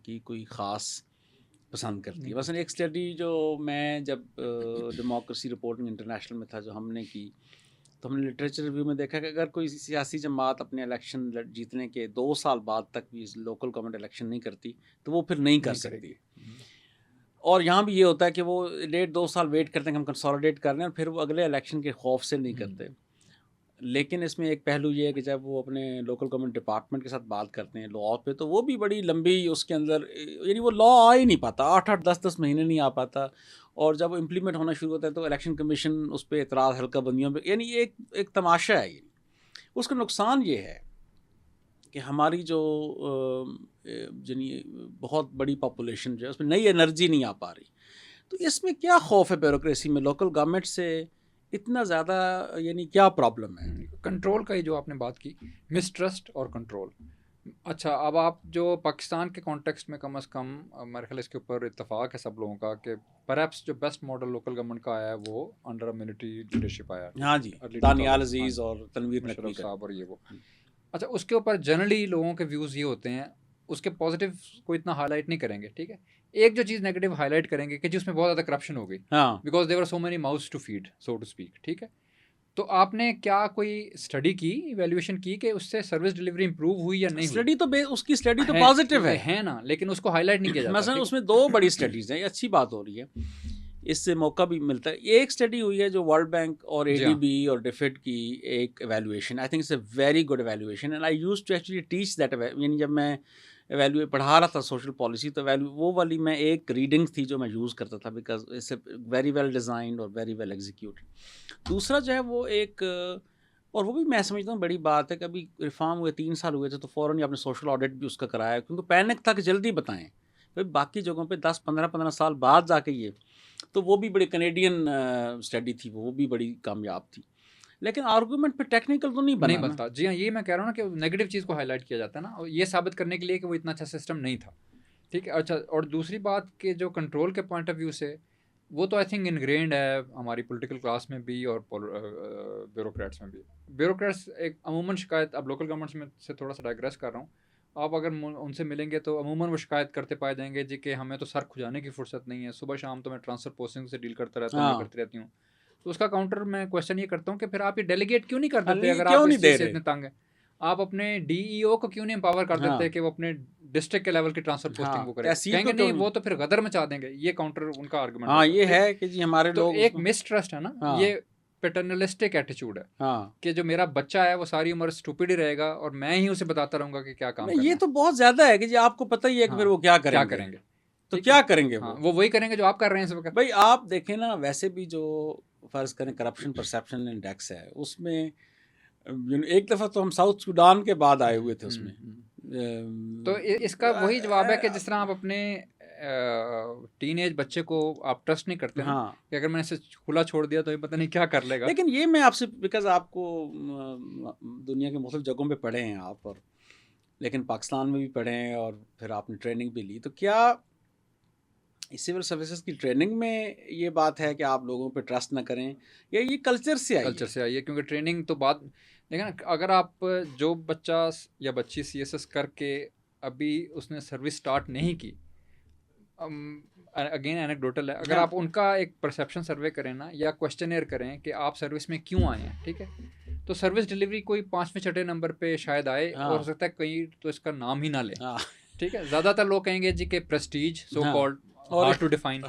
کی کوئی خاص پسند کرتی ہے. مثلا ایک اسٹڈی جو میں جب ڈیموکریسی رپورٹنگ انٹرنیشنل میں تھا جو ہم نے کی، تو ہم نے لٹریچر ریویو میں دیکھا کہ اگر کوئی سیاسی جماعت اپنے الیکشن جیتنے کے 2 سال بعد تک بھی لوکل گورنمنٹ الیکشن نہیں کرتی تو وہ پھر نہیں کر سکتی. اور یہاں بھی یہ ہوتا ہے کہ وہ 1.5-2 سال ویٹ کرتے ہیں کہ ہم کنسالیڈیٹ کر رہے ہیں، اور پھر وہ اگلے الیکشن کے خوف سے نہیں کرتے. لیکن اس میں ایک پہلو یہ ہے کہ جب وہ اپنے لوکل گورنمنٹ ڈپارٹمنٹ کے ساتھ بات کرتے ہیں لاء پہ، تو وہ بھی بڑی لمبی اس کے اندر، یعنی وہ لاء آ ہی نہیں پاتا، 8-10 مہینے نہیں آ پاتا، اور جب وہ امپلیمنٹ ہونا شروع ہوتا ہے تو الیکشن کمیشن اس پہ اعتراض حلقہ بندیوں پہ، یعنی ایک تماشا ہے یہ. اس کا نقصان یہ ہے کہ ہماری جو یعنی بہت بڑی پاپولیشن جو ہے اس میں نئی انرجی نہیں آ پا رہی. تو اس میں کیا خوف ہے بیوروکریسی میں لوکل گورنمنٹ سے اتنا زیادہ، یعنی کیا پرابلم ہے؟ کنٹرول کا ہی جو آپ نے بات کی، مسٹرسٹ اور کنٹرول. اچھا، اب آپ جو پاکستان کے کانٹیکسٹ میں کم از کم میرے خیال اس کے اوپر اتفاق ہے سب لوگوں کا کہ پرہیپس جو بیسٹ ماڈل لوکل گورنمنٹ کا آیا ہے وہ انڈر ملٹری لیڈرشپ آیا ہے. ہاں جی، دانیال عزیز اور تنویر نقوی مشرف کا. صاحب اور یہ وہ. اچھا، اس کے اوپر جنرلی لوگوں کے ویوز یہ ہوتے ہیں، اس کے پازیٹیو کو اتنا ہائی لائٹ نہیں کریں گے، ٹھیک ہے. ایک جو چیز نیگیٹو ہائی لائٹ کریں گے کہ جس میں بہت زیادہ کرپشن ہو گئی، ہاں، because there're so many mouths to feed, so to speak. ٹھیک ہے، تو آپ نے کیا کوئی اسٹڈی کی، ایویلیویشن کی کہ اس سے سروس ڈلیوری امپروو ہوئی یا نہیں ہوئی؟ اسٹڈی تو اس کی اسٹڈی تو پازیٹیو ہے نا، لیکن اس کو ہائی لائٹ نہیں کیا جاتا. مثلا اس میں 2 بڑی اسٹڈیز ہیں، یہ اچھی بات ہو رہی ہے، اس سے موقع بھی ملتا ہے. ایک اسٹڈی ہوئی ہے جو ورلڈ بینک اور اے ڈی بی اور ڈیفڈ کی ایک evaluation, I think it's a very good evaluation, and I use to actually teach that. یعنی جب میں پڑھا رہا تھا سوشل پالیسی، تو وہ والی میں ایک ریڈنگ تھی جو میں یوز کرتا تھا، because it's a very well designed اور ویری ویل ایگزیکیوٹڈ. دوسرا جو ہے وہ ایک، اور وہ بھی میں سمجھتا ہوں بڑی بات ہے کہ ابھی ریفارم ہوئے 3 سال ہوئے تھے، تو فوراً ہی آپ نے سوشل آڈٹ بھی اس کا کرایا، کیونکہ پینک تھا کہ جلدی بتائیں. باقی جگہوں پہ 10-15 سال بعد جا کے یہ، تو وہ بھی بڑی کینیڈین اسٹڈی تھی، وہ بھی بڑی کامیاب تھی. لیکن آرگومنٹ پہ ٹیکنیکل تو نہیں بنتا. جی ہاں، یہ میں کہہ رہا ہوں نا کہ نیگیٹو چیز کو ہائی لائٹ کیا جاتا ہے نا، اور یہ ثابت کرنے کے لیے کہ وہ اتنا اچھا سسٹم نہیں تھا. ٹھیک ہے. اچھا، اور دوسری بات کہ جو کنٹرول کے پوائنٹ آف ویو سے، وہ تو آئی تھنک انگرینڈ ہے ہماری پولیٹیکل کلاس میں بھی اور بیوروکریٹس میں بھی. بیوروکریٹس ایک عموماً شکایت، اب لوکل گورنمنٹس میں سے تھوڑا سا ڈائگریس کر رہا ہوں، آپ اگر ان سے ملیں گے تو عموماً وہ شکایت کرتے پائے جائیں گے جی کہ ہمیں تو سر کھجانے کی فرصت نہیں ہے، صبح شام تو میں ٹرانسفر پوسٹنگ سے ڈیل کرتا رہتا ہوں، میں کرتی رہتی ہوں. تو اس کا کاؤنٹر میں کوشچن یہ کرتا ہوں کہ پھر آپ یہ ڈیلیگیٹ کیوں نہیں کر دیتے؟ اگر آپ اس چیز سے اتنے تنگ ہیں، آپ اپنے ڈی ای او کو کیوں نہیں امپاور کر دیتے کہ وہ اپنے ڈسٹرکٹ کے لیول کی ٹرانسفر پوسٹنگ وہ کرے؟ کہیں گے نہیں وہ تو پھر غدر مچا دیں گے. یہ کاؤنٹر ان کا آرگومنٹ. ہاں، یہ ہے کہ جی ہمارے لوگ، تو ایک مسٹرسٹ ہے نا، یہ پیٹرنلسٹک ایٹیچیوڈ ہے کہ جو میرا بچہ ہے وہ ساری عمر اسٹوپڈ ہی رہے گا اور میں ہی اسے بتاتا رہوں گا کہ کیا کام کرنا ہے. یہ تو بہت زیادہ ہے کہ جی آپ کو پتہ ہی ہے کہ پھر وہ کیا کریں گے. تو کیا کریں گے؟ وہ وہی کریں گے جو آپ کر رہے ہیں اس وقت. بھائی آپ دیکھیں نا، ویسے بھی جو فرض کریں کرپشن پرسیپشن انڈیکس ہے، اس میں ایک دفعہ تو ہم ساؤتھ سوڈان کے بعد آئے ہوئے تھے اس میں. تو اس کا وہی جواب ہے کہ جس طرح آپ اپنے ٹین ایج بچے کو آپ ٹرسٹ نہیں کرتے نا، کہ اگر میں اسے کھلا چھوڑ دیا تو یہ پتہ نہیں کیا کر لے گا. لیکن یہ میں آپ سے، بیکاز آپ کو دنیا کے مختلف جگہوں پہ پڑھے ہیں آپ، اور لیکن پاکستان میں بھی پڑھے ہیں اور پھر آپ نے ٹریننگ بھی لی، تو کیا سول سروسز کی ٹریننگ میں یہ بات ہے کہ آپ لوگوں پہ ٹرسٹ نہ کریں، یا یہ کلچر سے آئی ہے؟ کیونکہ ٹریننگ تو بعد دیکھیں نا، اگر آپ جو بچہ یا بچی سی ایس ایس کر کے ابھی اس نے سروس سٹارٹ نہیں کی، اگین اینیکڈوٹل ہے، اگر آپ ان کا ایک پرسیپشن سروے کریں نا، یا کوشچنئر کریں کہ آپ سروس میں کیوں آئے ہیں، ٹھیک ہے، تو سروس ڈلیوری کوئی 5ویں-6 نمبر پہ شاید آئے، اور ہو سکتا ہے کہیں تو اس کا نام ہی نہ لیں. ٹھیک ہے، زیادہ تر لوگ کہیں گے جی کہ prestige, so called, hard to define.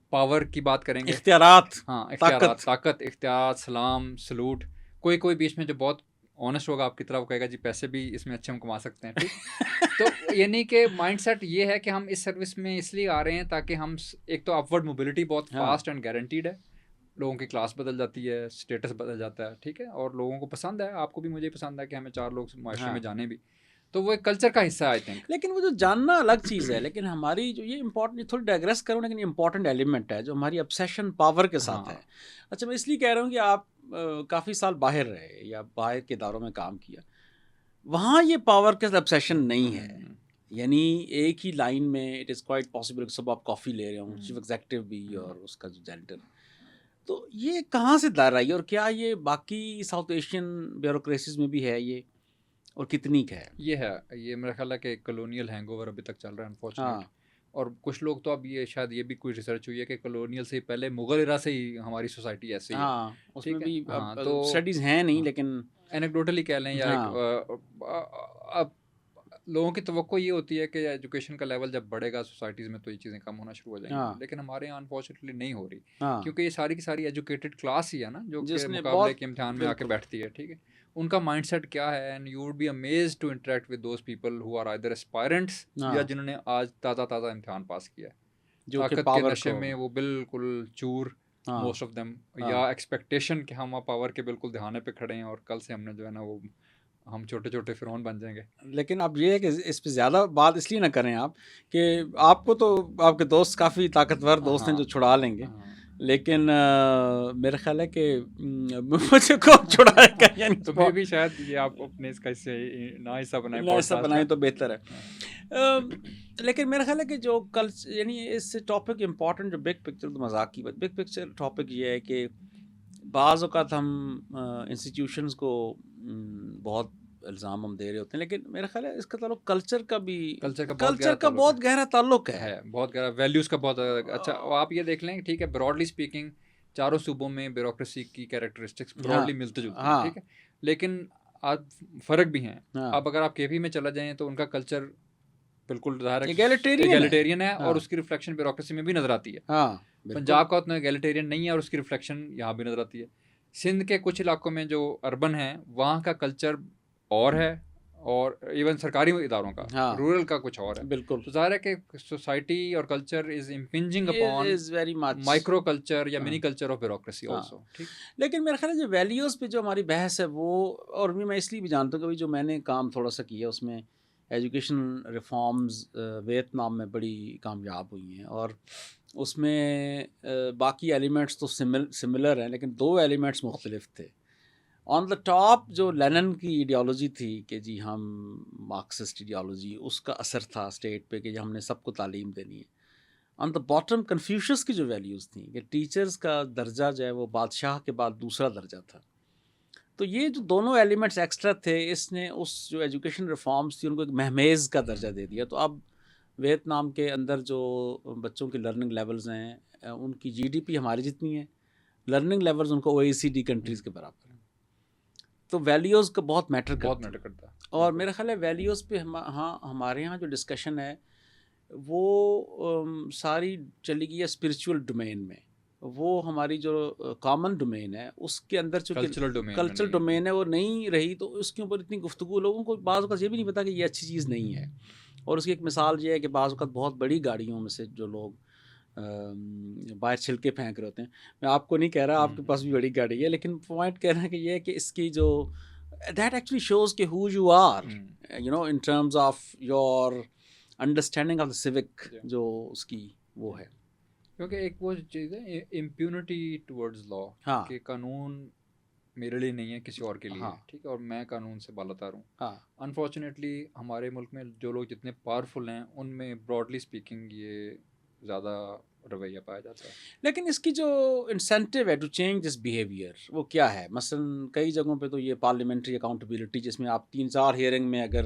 Power کی بات کریں گے، اختیارات، طاقت، اختیار، سلام، سلوٹ. کوئی بیچ میں جو بہت آنیسٹ ہوگا آپ کی طرح، وہ کہے گا جی پیسے بھی اس میں اچھے ہم کما سکتے ہیں. ٹھیک. تو یعنی کہ مائنڈ سیٹ یہ ہے کہ ہم اس سروس میں اس لیے آ رہے ہیں تاکہ ہم، ایک تو اپورڈ موبلٹی بہت فاسٹ اینڈ گارنٹیڈ ہے، لوگوں کی کلاس بدل جاتی ہے، اسٹیٹس بدل جاتا ہے، ٹھیک ہے، اور لوگوں کو پسند ہے، آپ کو بھی مجھے پسند ہے کہ ہمیں 4 لوگ معاشرے میں جانے بھی، تو وہ ایک کلچر کا حصہ ہے آئی تھنک. لیکن وہ جو جاننا الگ چیز ہے، لیکن ہماری جو یہ امپورٹنٹ، تھوڑی ڈائگریس کروں لیکن امپورٹنٹ ایلیمنٹ ہے جو ہماری obsession پاور کے ساتھ ہے. اچھا، میں اس لیے کہہ رہا ہوں کہ آپ کافی سال باہر رہے یا باہر کے اداروں میں کام کیا، وہاں یہ پاور کے obsession نہیں ہے. یعنی ایک ہی لائن میں اٹ از کوائٹ پاسبل کہ صبح آپ کافی لے رہے ہوں، چیف ایگزیکٹو بھی اور اس کا جو جینٹر. تو یہ کہاں سے دار آئی، اور کیا یہ باقی ساؤتھ ایشین بیوروکریسیز میں بھی ہے یہ، اور کتنی کا ہے؟ یہ میرا خیال ہے کہ کلونیل ہینگ اوور ابھی تک چل رہا ہے انفارچونیٹلی. اور کچھ لوگ تو اب یہ شاید یہ بھی کوئی ریسرچ ہوئی ہے کہ کلونیل سے پہلے مغل ایرا سے ہی ہماری سوسائٹی ایسے ہی ہے. اس میں بھی تو اسٹڈیز ہیں نہیں، لیکن اینیکڈوٹلی کہہ لیں، یا لوگوں کی توقع یہ ہوتی ہے کہ ایجوکیشن کا لیول جب بڑھے گا سوسائٹیز میں تو یہ چیزیں کم ہونا شروع ہو جائیں گی, لیکن ہمارے یہاں انفارچونیٹلی نہیں ہو رہی, کیونکہ یہ ساری کی ساری ایجوکیٹڈ کلاس ہی ہے نا جو کہ مقابلے کے امتحان میں آ کے بیٹھتی ہے, ٹھیک ہے. ان کا مائنڈ سیٹ کیا ہے, and you would be amazed to interact with those people who are either aspirants یا جنہوں نے آج تازہ امتحان پاس کیا ہے, طاقت کے نشے میں وہ بالکل چور موسٹ آف دیم, یا ایکسپیکٹیشن کہ ہم پاور کے بالکل دہانے پہ کھڑے ہیں اور کل سے ہم نے جو ہے نا وہ ہم چھوٹے چھوٹے فرعون بن جائیں گے. لیکن اب یہ ہے کہ اس پہ زیادہ بات اس لیے نہ کریں آپ کہ آپ کو تو آپ کے دوست کافی طاقتور دوست ہیں جو چھڑا لیں گے, لیکن میرا خیال ہے کہ مجھے کون چھڑائے گا, یعنی تو میں بھی شاید یہ آپ اپنے اس کا حصہ بنائیں تو بہتر ہے. لیکن میرا خیال ہے کہ جو یعنی اس ٹاپک امپورٹنٹ جو بگ پکچر, مذاق کی بات, بگ پکچر ٹاپک یہ ہے کہ بعض اوقات ہم انسٹیٹیوشنز کو بہت الزام ہم دے رہے ہوتے ہیں, لیکن میرا خیال ہے اس کا تعلق کلچر کا بھی, کلچر کا بہت گہرا تعلق ہے, بہت گہرا, ویلیوز کا بہت اچھا. آپ یہ دیکھ لیں ٹھیک ہے, براڈلی اسپیکنگ چاروں صوبوں میں بیوروکریسی کی کیریکٹرسٹکس براڈلی ملتے جلتے ہیں, ٹھیک ہے, لیکن آج فرق بھی ہیں. اب اگر آپ کے پی میں چلا جائیں تو ان کا کلچر بالکل ظاہر ہے ایگیلیٹیرین ہے, اور اس کی ریفلیکشن بیوروکریسی میں بھی نظر آتی ہے. پنجاب کا اتنا ایگیلیٹیرین نہیں ہے اور اس کی ریفلیکشن یہاں بھی نظر آتی ہے. سندھ کے کچھ علاقوں میں جو اربن ہیں وہاں کا کلچر اور ہے, اور ایون سرکاری اداروں کا, رورل کا کچھ اور ہے. بالکل, تو ظاہر ہے کہ سوسائٹی اور culture is impinging upon micro culture یا mini culture of bureaucracy also. لیکن میرا خیال ہے جو ویلیوز پہ جو ہماری بحث ہے وہ, اور بھی میں اس لیے بھی جانتا ہوں کہ جو میں نے کام تھوڑا سا کیا اس میں ایجوکیشن ریفارمز ویتنام میں بڑی کامیاب ہوئی ہیں, اور اس میں باقی ایلیمنٹس تو سملر ہیں, لیکن دو ایلیمنٹس مختلف تھے. آن دا ٹاپ جو لینن کی ایڈیالوجی تھی کہ جی ہم مارکسسٹ ایڈیالوجی, اس کا اثر تھا اسٹیٹ پہ کہ ہم نے سب کو تعلیم دینی ہے. آن دا باٹم کنفیوشس کی جو ویلیوز تھیں کہ ٹیچرز کا درجہ جو ہے وہ بادشاہ کے بعد دوسرا درجہ تھا. تو یہ جو دونوں ایلیمنٹس ایکسٹرا تھے, اس نے اس جو ایجوکیشن ریفارمز تھی ان کو ایک مہمیز کا درجہ دے دیا. تو اب ویتنام کے اندر جو بچوں کی لرننگ لیولز ہیں ان کی جی ڈی پی ہماری جتنی ہے, لرننگ لیولز ان کو OECD کنٹریز کے برابر ہیں. تو ویلیوز کا بہت میٹر کرتا ہے. اور میرا خیال ہے ویلیوز پہ ہمارے یہاں جو ڈسکشن ہے وہ ساری چلی گئی ہے اسپرچول ڈومین میں. وہ ہماری جو کامن ڈومین ہے اس کے اندر کلچرل ڈومین ہے وہ نہیں رہی, تو اس کے اوپر اتنی گفتگو, لوگوں کو بعض اوقات یہ بھی نہیں پتا کہ یہ اچھی چیز نہیں ہے. اور اس کی ایک مثال یہ ہے کہ بعض اوقات بہت بڑی گاڑیوں میں سے جو لوگ باہر چھلکے پھینک رہے ہوتے ہیں, میں آپ کو نہیں کہہ رہا آپ کے پاس بھی بڑی گاڑی ہے, لیکن پوائنٹ کہہ رہا ہے کہ یہ ہے کہ اس کی جو دیٹ ایکچولی شوز کہ how you are you know in terms of your understanding of the civic جو اس کی وہ ہے. کیونکہ ایک وہ چیز ہے امپیونٹی ٹورڈز لا, کہ قانون میرے لیے نہیں ہے کسی اور کے لیے, ٹھیک ہے, اور میں قانون سے بالاتر ہوں. انفارچونیٹلی ہمارے ملک میں جو لوگ جتنے پاورفل ہیں ان میں براڈلی اسپیکنگ یہ زیادہ رویہ پایا جاتا ہے. لیکن اس کی جو انسینٹیو ہے ٹو چینج دس بیہیویئر وہ کیا ہے؟ مثلاً کئی جگہوں پہ تو یہ پارلیمنٹری اکاؤنٹیبلٹی, جس میں آپ 3-4 ہیئرنگ میں اگر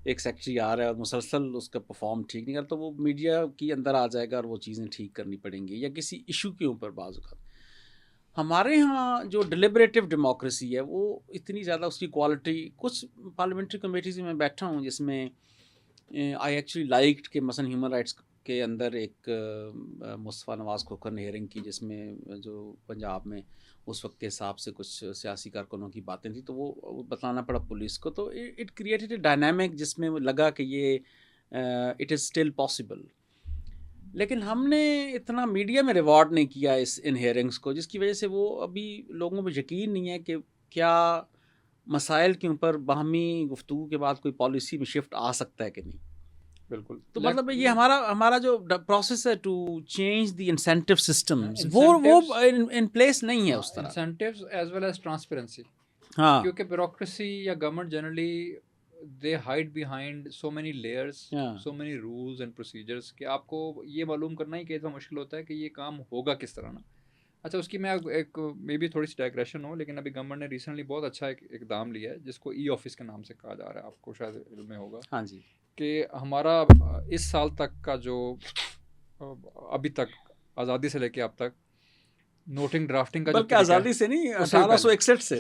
ایک سیکٹری آ رہا ہے اور مسلسل اس کا پرفارم ٹھیک نہیں کرتا تو وہ میڈیا کی اندر آ جائے گا اور وہ چیزیں ٹھیک کرنی پڑیں گی, یا کسی ایشو کے اوپر. بعض اوقات ہمارے ہاں جو ڈیلیبریٹو ڈیموکریسی ہے وہ اتنی زیادہ اس کی کوالٹی, کچھ پارلیمنٹری کمیٹیز میں بیٹھا ہوں جس میں آئی ایکچولی لائکڈ کہ مثلاً ہیومن رائٹس کے اندر ایک مصطفیٰ نواز کھوکھر نے ہیئرنگ کی جس میں جو پنجاب میں اس وقت کے حساب سے کچھ سیاسی کارکنوں کی باتیں تھیں تو وہ بتانا پڑا پولیس کو, تو اٹ کریٹڈ اے ڈائنامک جس میں لگا کہ یہ اٹ از اسٹل پاسبل. لیکن ہم نے اتنا میڈیا میں ریوارڈ نہیں کیا ان ہیئرنگس کو, جس کی وجہ سے وہ ابھی لوگوں میں یقین نہیں ہے کہ کیا مسائل کے اوپر باہمی گفتگو کے بعد کوئی پالیسی میں شفٹ آ سکتا ہے کہ نہیں. بالکل, تو مطلب یہ ہمارا جو پروسیس ہے to change the incentive system وہ ان پلیس نہیں ہے اس طرح. Incentives as well as transparency, کیونکہ بیوروکریسی یا government generally they hide behind so many layers, so many rules and procedures کہ آپ کو یہ معلوم کرنا ہی کہ اتنا مشکل ہوتا ہے کہ یہ کام ہوگا کس طرح نا. اچھا, اس کی میں ایک مے بی تھوڑی سی ڈائگریشن ہو, لیکن ابھی گورنمنٹ نے ریسنٹلی بہت اچھا ایک اقدام لیا ہے جس کو ای آفس کے نام سے کہا جا رہا ہے, آپ کو شاید علم میں ہوگا. ہاں جی, کہ ہمارا اس سال تک کا جو ابھی تک آزادی سے لے کے اب تک نوٹنگ ڈرافٹنگ کا, بلکہ آزادی سے نہیں 1861 سے,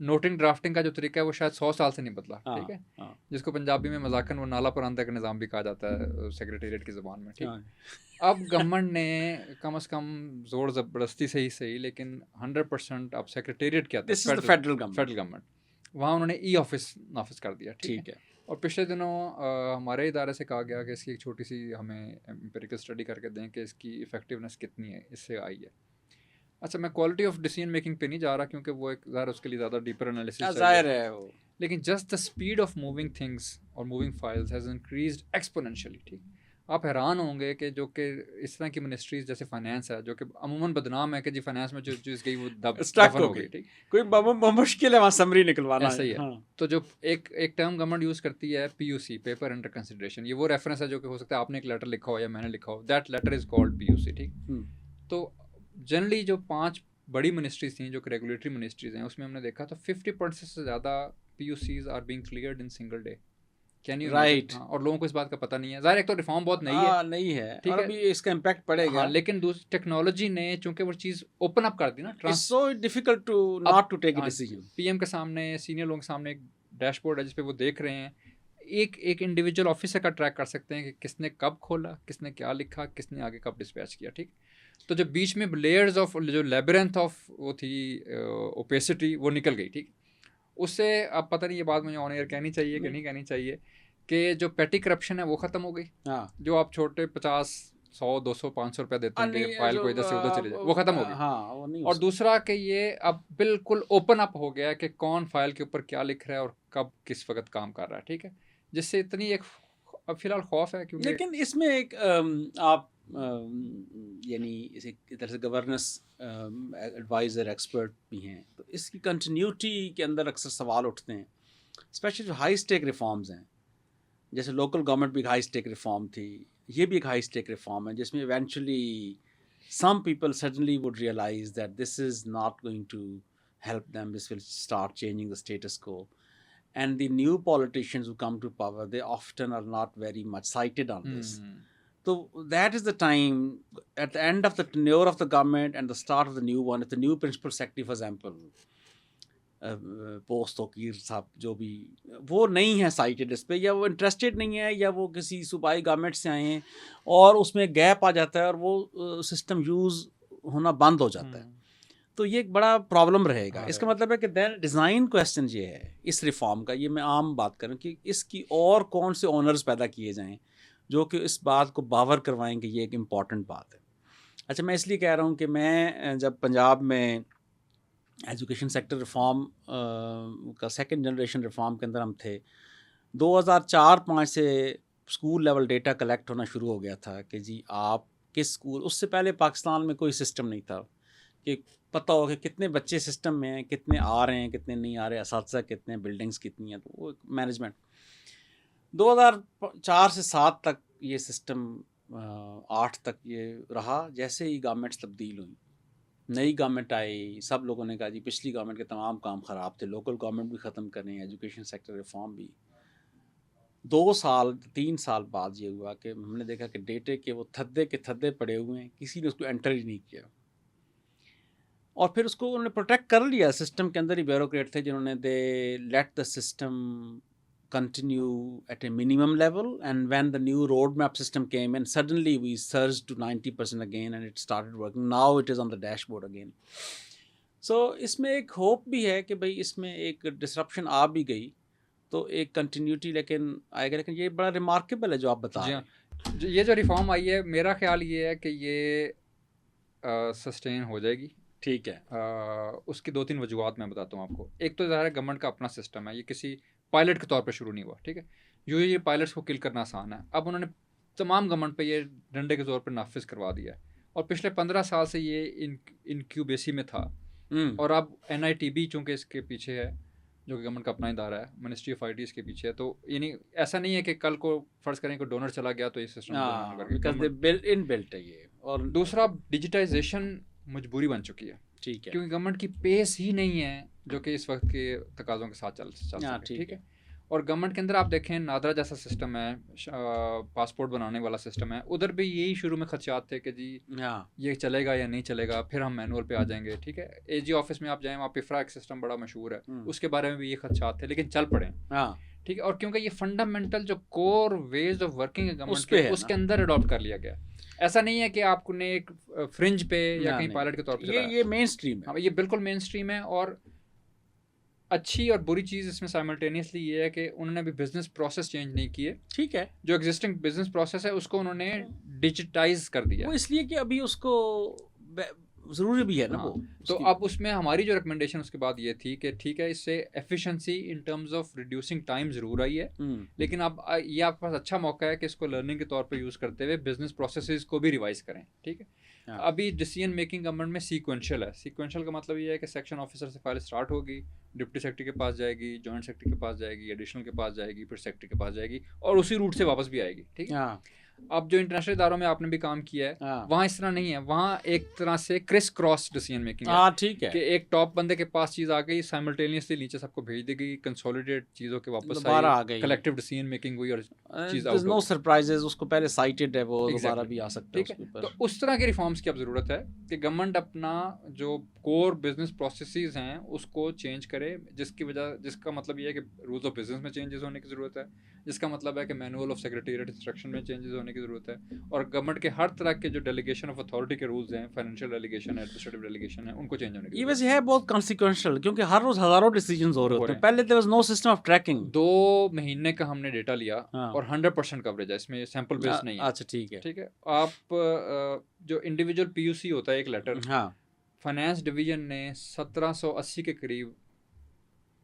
نوٹنگ ڈرافٹنگ کا جو طریقہ ہے وہ شاید 100 سال سے نہیں بدلا, ہاں, ٹھیک ہے, ہاں, جس کو پنجابی میں مذاکراً وہ نالا پراندہ کا نظام بھی کہا جاتا ہے سیکریٹریٹ کی زبان میں, ٹھیک. ہاں. اب گورنمنٹ نے کم از کم زور زبردستی سے ہی صحیح لیکن 100% اب سیکریٹریٹ کیا تھا, This is the federal government. Federal government, وہاں انہوں نے ای آفس نافذ کر دیا, ٹھیک ہے. اور پچھلے دنوں ہمارے ادارے سے کہا گیا کہ اس کی ایک چھوٹی سی ہمیں امپیریکل اسٹڈی کر کے دیں کہ اس کی افیکٹونیس کتنی ہے, اس سے آئی ہے. اچھا, میں کوالٹی آف ڈیسیژن میکنگ پہ نہیں جا رہا کیونکہ وہ ایک ظاہر اس کے لیے زیادہ ڈیپر انالیسس ظاہر ہے وہ, لیکن just the speed of moving things اور moving files has increased exponentially, ٹھیک. آپ حیران ہوں گے کہ جو کہ اس طرح کی منسٹریز جیسے فائنانس ہے جو کہ عموماً بدنام ہے کہ جی فائنانس میں جو چیز گئی وہ دفن ہو گئی, ٹھیک, کوئی مشکل ہے وہاں سمری نکلوانا, ایسا ہی ہے. تو جو ایک ٹرم گورنمنٹ یوز کرتی ہے پی یو سی, پیپر انڈر کنسیڈریشن, یہ وہ ریفرنس ہے جو کہ ہو سکتا ہے آپ نے ایک لیٹر لکھا ہو یا میں نے لکھا ہو, that letter is called P U C, ٹھیک. تو جنرلی جو 5 بڑی منسٹریز تھیں جو کہ ریگولیٹری منسٹریز ہیں اس میں ہم نے دیکھا تو 50% سے زیادہ P U Cs are being cleared in single day. Right, اور لوگوں کو اس بات کا پتہ نہیں ہے. ظاہر ایک تو ریفارم بہت نہیں ہے, اور ابھی اس کا امپیکٹ پڑے گا, لیکن ٹیکنالوجی نے چونکہ وہ چیز اوپن اپ کر دی نا, it's so difficult to not to take a decision. P M کے سامنے, سینئر لوگوں کے سامنے ایک ڈیش بورڈ ہے جس پہ وہ دیکھ رہے ہیں, ایک انڈیویجول آفیسر کا ٹریک کر سکتے ہیں کہ کس نے کب کھولا, کس نے کیا لکھا, کس نے آگے کب ڈسپیچ کیا, ٹھیک. تو جو بیچ میں لیئرز آف جو لیبرنتھ آف وہ تھی اوپیسٹی وہ نکل گئی, ٹھیک. اس سے اب پتہ نہیں یہ بات مجھے آن ایئر کہنی چاہیے کہ نہیں کہنی چاہیے کہ جو پیٹی کرپشن ہے وہ ختم ہو گئی, جو آپ چھوٹے 50, 100, 200, 500 روپے دیتے ہیں کہ فائل کو ادھر سے ادھر چلے جائے, وہ ختم ہو گئی. اور دوسرا کہ یہ اب بالکل اوپن اپ ہو گیا ہے کہ کون فائل کے اوپر کیا لکھ رہا ہے اور کب کس وقت کام کر رہا ہے, ٹھیک ہے, جس سے اتنی ایک اب فی الحال خوف ہے. کیونکہ لیکن اس میں ایک آپ یعنی اسے ایک طرح سے گورننس ایڈوائزر ایکسپرٹ بھی ہیں, تو اس کی کنٹینیوٹی کے اندر اکثر سوال اٹھتے ہیں, اسپیشلی جو ہائی اسٹیک ریفارمز ہیں, جیسے لوکل گورنمنٹ بھی ایک ہائی اسٹیک ریفارم تھی, یہ بھی ایک ہائی اسٹیک ریفارم ہے جس میں eventually some people suddenly would realise that this is not going to help them, this will start changing the status quo, and the new politicians who come to power, they often are not very much cited on this. So that is the time at the end of the tenure of the government and the start of the new one, if the new principal secretary for example post Tauqir sahib جو بھی وہ نہیں ہیں cited اس پہ, یا وہ interested نہیں ہے, یا وہ کسی صوبائی گورنمنٹ سے آئے ہیں اور اس میں گیپ آ جاتا ہے اور وہ سسٹم یوز ہونا بند ہو جاتا ہے, تو یہ ایک بڑا پرابلم رہے گا. اس کا مطلب ہے کہ دین ڈیزائن کویسچن یہ ہے اس ریفارم کا, یہ میں عام بات کروں کہ اس کی اور کون سے اونرز پیدا کیے جائیں جو کہ اس بات کو باور کروائیں کہ یہ ایک امپورٹنٹ بات ہے. اچھا, میں اس لیے کہہ رہا ہوں کہ میں جب پنجاب میں ایجوکیشن سیکٹر ریفارم کا سیکنڈ جنریشن ریفارم کے اندر ہم تھے, 2004-5 سے اسکول لیول ڈیٹا کلیکٹ ہونا شروع ہو گیا تھا کہ جی آپ کس اسکول, اس سے پہلے پاکستان میں کوئی سسٹم نہیں تھا کہ پتہ ہو کہ کتنے بچے سسٹم میں ہیں, کتنے آ رہے ہیں, کتنے نہیں آ رہے, اساتذہ کتنے ہیں, بلڈنگس کتنی ہیں, تو وہ مینجمنٹ 2004 سے 7 تک یہ سسٹم 8 تک یہ رہا. جیسے ہی گورنمنٹس تبدیل ہوئی, نئی گورنمنٹ آئی, سب لوگوں نے کہا جی پچھلی گورنمنٹ کے تمام کام خراب تھے, لوکل گورنمنٹ بھی ختم کریں, ایجوکیشن سیکٹر ریفارم بھی. 2-3 سال بعد یہ ہوا کہ ہم نے دیکھا کہ ڈیٹے کے وہ تھدے کے تھدے پڑے ہوئے ہیں, کسی نے اس کو انٹر ہی نہیں کیا, اور پھر اس کو انہوں نے پروٹیکٹ کر لیا. سسٹم کے اندر ہی بیوروکریٹ تھے جنہوں نے they let the system continue at a minimum level, and when the new roadmap system came in, suddenly we surged to 90% again and it started working. Now it is on the dashboard again. So اس میں ایک hope بھی ہے کہ بھئی اس میں ایک disruption آ بھی گئی تو ایک کنٹینیوٹی لیکن آئے گا, لیکن یہ بڑا ریمارکیبل ہے جو آپ بتا رہے ہیں. یہ جو ریفارم آئی ہے میرا خیال یہ ہے کہ یہ سسٹین ہو جائے گی, ٹھیک ہے. اس کی 2-3 وجوہات میں بتاتا ہوں آپ کو. ایک تو ظاہر ہے گورنمنٹ کا اپنا سسٹم ہے, یہ کسی پائلٹ کے طور پہ شروع نہیں ہوا, ٹھیک ہے, یہ پائلٹس کو کل کرنا آسان ہے. اب انہوں نے تمام گورنمنٹ پہ یہ ڈنڈے کے زور پہ نافذ کروا دیا ہے, اور پچھلے 15 سال سے یہ انکیوبیسی میں تھا, اور اب NITB چونکہ اس کے پیچھے ہے جو کہ گورنمنٹ کا اپنا ادارہ ہے, منسٹری آف IT اس کے پیچھے ہے, تو یعنی ایسا نہیں ہے کہ کل کو فرض کریں کہ ڈونر چلا گیا تو یہ سسٹم بلٹ ہے یہ. اور دوسرا ڈیجیٹائزیشن مجبوری بن چکی ہے, ٹھیک ہے, کیونکہ گورنمنٹ کی پیس ہی نہیں ہے جو کہ اس وقت کے تقاضوں کے ساتھ چل سکے, ٹھیک ہے. اور گورنمنٹ کے اندر آپ دیکھیں نادرا جیسا سسٹم ہے, پاسپورٹ بنانے والا سسٹم ہے, ادھر بھی یہی شروع میں خدشات تھے کہ جی یہ چلے گا یا نہیں چلے گا, پھر ہم مینول پہ آ جائیں گے. ٹھیک ہے, اے جی آفس میں آپ جائیں, وہاں پفرا ایک سسٹم بڑا مشہور ہے, اس کے بارے میں بھی یہ خدشات تھے, لیکن چل پڑے. ٹھیک ہے, اور کیونکہ یہ فنڈامنٹل جو کور ویز آف ورکنگ ہے گورنمنٹ کے, اس کے اندر اڈاپٹ کر لیا گیا. ایسا نہیں ہے کہ آپ نے ایک فرنج پہ یا کہیں پائلٹ کے طور پہ چلایا, یہ مین اسٹریم ہے. یہ بالکل مین اسٹریم ہے. اور اچھی اور بری چیز اس میں سائملٹینیسلی یہ ہے کہ انہوں نے بھی بزنس پروسیس چینج نہیں کیے. ٹھیک ہے, جو ایگزسٹنگ بزنس پروسیس ہے اس کو انہوں نے ڈیجیٹائز کر دیا. وہ اس لیے کہ ابھی اس کو ضروری بھی ہے نا وہ. تو اب اس میں ہماری جو ریکمنڈیشن اس کے بعد یہ تھی کہ ٹھیک ہے, اس سے efficiency in terms of reducing time ضرور آئی ہے, لیکن اب یہ آپ کے پاس اچھا موقع ہے کہ اس کو لرننگ کے طور پہ یوز کرتے ہوئے بزنس پروسیسز کو بھی ریوائز کریں. ٹھیک ہے, ابھی ڈیسیژن میکنگ گورنمنٹ میں سیکوینشل ہے. سیکوینشل کا مطلب یہ ہے کہ سیکشن آفیسر سے فائل اسٹارٹ ہوگی, ڈپٹی سیکرٹری کے پاس جائے گی, جوائنٹ سیکرٹری کے پاس جائے گی, ایڈیشنل کے پاس جائے گی, پھر سیکرٹری کے پاس جائے گی, اور اسی روٹ سے واپس بھی آئے گی. ٹھیک ہے, اب جو انٹرنیشنل اداروں میں آپ نے بھی کام کیا ہے وہاں اس طرح نہیں ہے, وہاں ایک طرح سے کرس کراس ڈیسیژن میکنگ ہے. ٹھیک ہے, کہ ایک ٹاپ بندے کے پاس چیز آ گئی, سائملٹینیسلی نیچے سب کو بھیج دی گئی, کنسولیڈیٹ چیزوں کے واپس آ گئی, کلیکٹیو ڈیسیژن میکنگ ہوئی, اور چیز آؤٹ. نو سرپرائزز, اس کو پہلے سائٹڈ ہے, وہ دوبارہ بھی آ سکتا ہے. ٹھیک ہے, تو اس طرح کے ریفارمس کی اب ضرورت ہے کہ گورنمنٹ اپنا جو کور بزنس پروسیسز ہیں اس کو چینج کرے, جس کا مطلب یہ ہے کہ رولز آف بزنس میں چینجز ہونے کی ضرورت ہے, جس کا مطلب ہے کہ مینول آف سیکریٹریٹ انسٹرکشن میں چینجز ہونے کی ضرورت ہے, اور گورنمنٹ کے ہر طرح کے جو ڈیلیگیشن آف اتھارٹی کے رولز ہیں, فائنینشیل ڈیلیگیشن ہے, ایڈمنسٹریٹو ڈیلیگیشن ہے, ان کو چینج ہونے کی. یہ ویسے ہے بہت کانسیکوینشل, کیونکہ ہر روز ہزاروں ڈیسیژنز ہو رہے ہوتے ہیں. پہلے there was no system of tracking. 2 مہینے کا ہم نے ڈیٹا لیا اور 100% کوریج ہے, اس میں سیمپل بیس نہیں ہے. اچھا ٹھیک ہے, ٹھیک ہے, آپ جو انڈیویجول پی یو سی ہوتا ہے ایک لیٹر, فائنانس ڈویژن نے 1780 کے قریب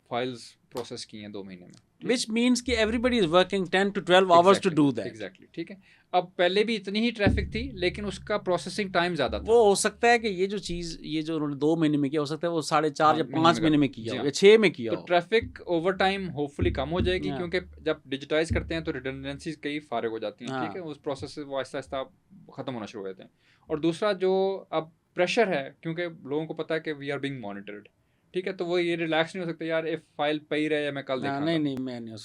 فائلز پروسیس کی ہیں 2 مہینے میں, which means کہ everybody is working 10 to 12 hours to do that. Exactly. ٹھیک ہے, اب پہلے بھی اتنی ہی ٹریفک تھی, لیکن اس کا پروسیسنگ ٹائم زیادہ تھا. وہ ہو سکتا ہے کہ یہ جو چیز, یہ جو انہوں نے 2 مہینے میں کیا, ہو سکتا ہے وہ 4.5 یا 5 مہینے میں کیا ہو, یا 6 میں کیا ہو. تو ٹریفک اوور ٹائم ہوپ فلی کم ہو جائے گی, کیونکہ جب ڈیجیٹائز کرتے ہیں تو ریڈنڈنسیز کئی فارغ ہو جاتی ہیں. ٹھیک ہے, اس پروسیس سے وہ آہستہ آہستہ ختم ہونا شروع ہو جاتے ہیں. اور دوسرا جو اب پریشر ہے, کیونکہ لوگوں کو پتا ہے کہ وی آر بینگ مانیٹرڈ. ٹھیک ہے, تو وہ یہ ریلیکس نہیں ہو سکتا یار فائل پئی رہے یا میں کل دیکھوں گا. نہیں میں نہیں,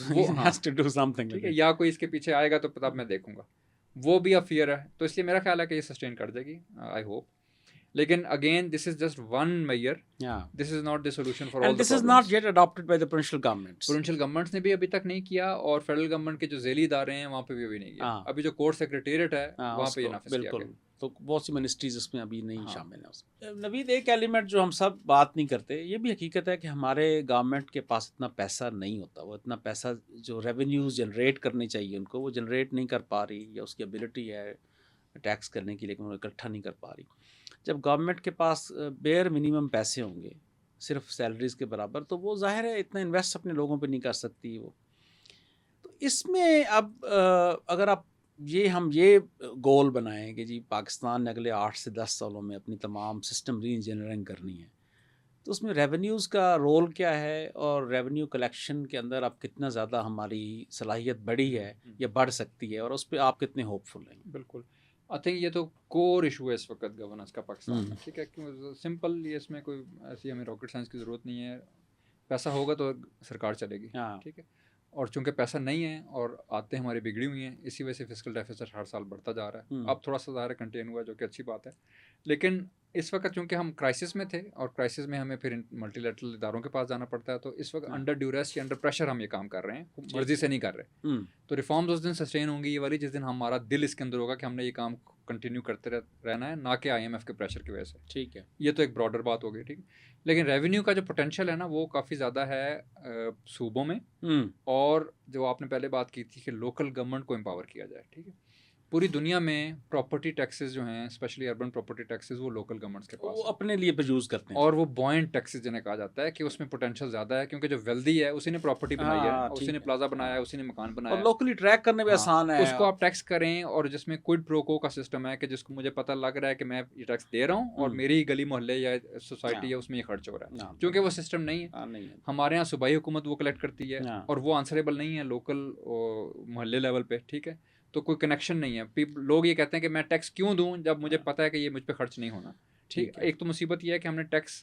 ٹھیک ہے, یا کوئی اس کے پیچھے آئے گا تو پتہ میں دیکھوں گا, وہ بھی اب فیئر ہے. تو اس لیے میرا خیال ہے کہ یہ سسٹین کر دے گی, آئی ہوپ. لیکن again this is just one measure, this is not the solution for all the problems. This is not yet adapted by the provincial governments. Provincial governments نے بھی ابھی تک نہیں کیا, اور فیڈرل گورنمنٹ کے جو ذیلی ادارے ہیں وہاں پہ بھی ابھی نہیں کیا. ابھی جو کور سیکریٹریٹ ہے وہاں پہ یہ نافذ کیا گیا. تو بہت سی منسٹریز اس میں ابھی نہیں شامل ہیں. نوید, ایک ایلیمنٹ جو ہم سب بات نہیں کرتے, یہ بھی حقیقت ہے کہ ہمارے گورنمنٹ کے پاس اتنا پیسہ نہیں ہوتا. وہ اتنا پیسہ جو ریونیوز جنریٹ کرنی چاہیے ان کو, وہ جنریٹ نہیں کر پا رہی, یا اس کی ایبلٹی ہے ٹیکس کرنے کی, لیکن وہ اکٹھا نہیں کر پا رہی. جب گورنمنٹ کے پاس بیئر منیمم پیسے ہوں گے صرف سیلریز کے برابر, تو وہ ظاہر ہے اتنا انویسٹ اپنے لوگوں پہ نہیں کر سکتی وہ. تو اس میں اب اگر آپ ہم یہ گول بنائیں کہ جی پاکستان نے اگلے 8 سے 10 سالوں میں اپنی تمام سسٹم ری انجینئرنگ کرنی ہے, تو اس میں ریونیوز کا رول کیا ہے, اور ریونیو کلیکشن کے اندر اب کتنا زیادہ ہماری صلاحیت بڑھی ہے یا بڑھ سکتی ہے, اور اس پہ آپ کتنے ہوپ فل ہیں؟ بالکل, آئی تھنک یہ تو کور ایشو ہے اس وقت گورننس کا پاکستان میں. ٹھیک ہے, سمپل, یہ اس میں کوئی ایسی ہمیں راکٹ سائنس کی ضرورت نہیں ہے. پیسہ ہوگا تو سرکار چلے گی. ٹھیک ہے, اور چونکہ پیسہ نہیں ہے اور آتے ہماری بگڑی ہوئی ہیں, اسی وجہ سے فسکل ڈیفیسٹ ہر سال بڑھتا جا رہا ہے. اب تھوڑا سا ظاہر کنٹین ہوا, جو کہ اچھی بات ہے. لیکن اس وقت چونکہ ہم کرائسس میں تھے, اور کرائسس میں ہمیں پھر ملٹی لیٹرل اداروں کے پاس جانا پڑتا ہے, تو اس وقت انڈر ڈیوریس یا انڈر پریشر ہم یہ کام کر رہے ہیں, مرضی سے نہیں کر رہے. تو ریفارمز اس دن سسٹین ہوں گی یہ والی, جس دن ہمارا دل اس کے اندر ہوگا کہ ہم نے یہ کام کنٹینیو کرتے رہنا ہے, نہ کہ IMF کے پریشر کی وجہ سے. ٹھیک ہے, یہ تو ایک براڈر بات ہوگی. ٹھیک ہے, لیکن ریونیو کا جو پوٹینشیل ہے نا, وہ کافی زیادہ ہے صوبوں میں, اور جو آپ نے پہلے بات کی تھی کہ لوکل گورنمنٹ کو امپاور کیا جائے. ٹھیک ہے, پوری دنیا میں پراپرٹی ٹیکسز جو ہیں, اسپیشلی اربن پراپرٹی ٹیکسز, وہ لوکل گورنمنٹس کے پاس وہ اپنے لیے یوز کرتے ہیں, اور وہ بوائنٹ ٹیکسز جنہیں کہا جاتا ہے کہ اس میں پوٹینشیل زیادہ ہے, کیونکہ جو ویلدی ہے اسی نے پراپرٹی بنائی ہے, اسی نے پلازا بنایا ہے, اسی نے مکان بنایا ہے, اور لوکلی ٹریک کرنے بھی آسان ہے. اس کو آپ ٹیکس کریں, اور جس میں کوئڈ پرو کو کا سسٹم ہے کہ جس کو مجھے پتہ لگ رہا ہے کہ میں یہ ٹیکس دے رہا ہوں, اور میری گلی محلے یا سوسائٹی ہے اس میں یہ خرچ ہو رہا ہے. کیونکہ وہ سسٹم نہیں ہے ہمارے یہاں, صوبائی حکومت وہ کلیکٹ کرتی ہے, اور وہ آنسریبل نہیں ہے لوکل محلے لیول پہ. ٹھیک ہے, تو کوئی کنیکشن نہیں ہے. لوگ یہ کہتے ہیں کہ میں ٹیکس کیوں دوں جب مجھے پتہ ہے کہ یہ مجھ پہ خرچ نہیں ہونا. ٹھیک ہے, ایک تو مصیبت یہ ہے کہ ہم نے ٹیکس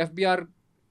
FBR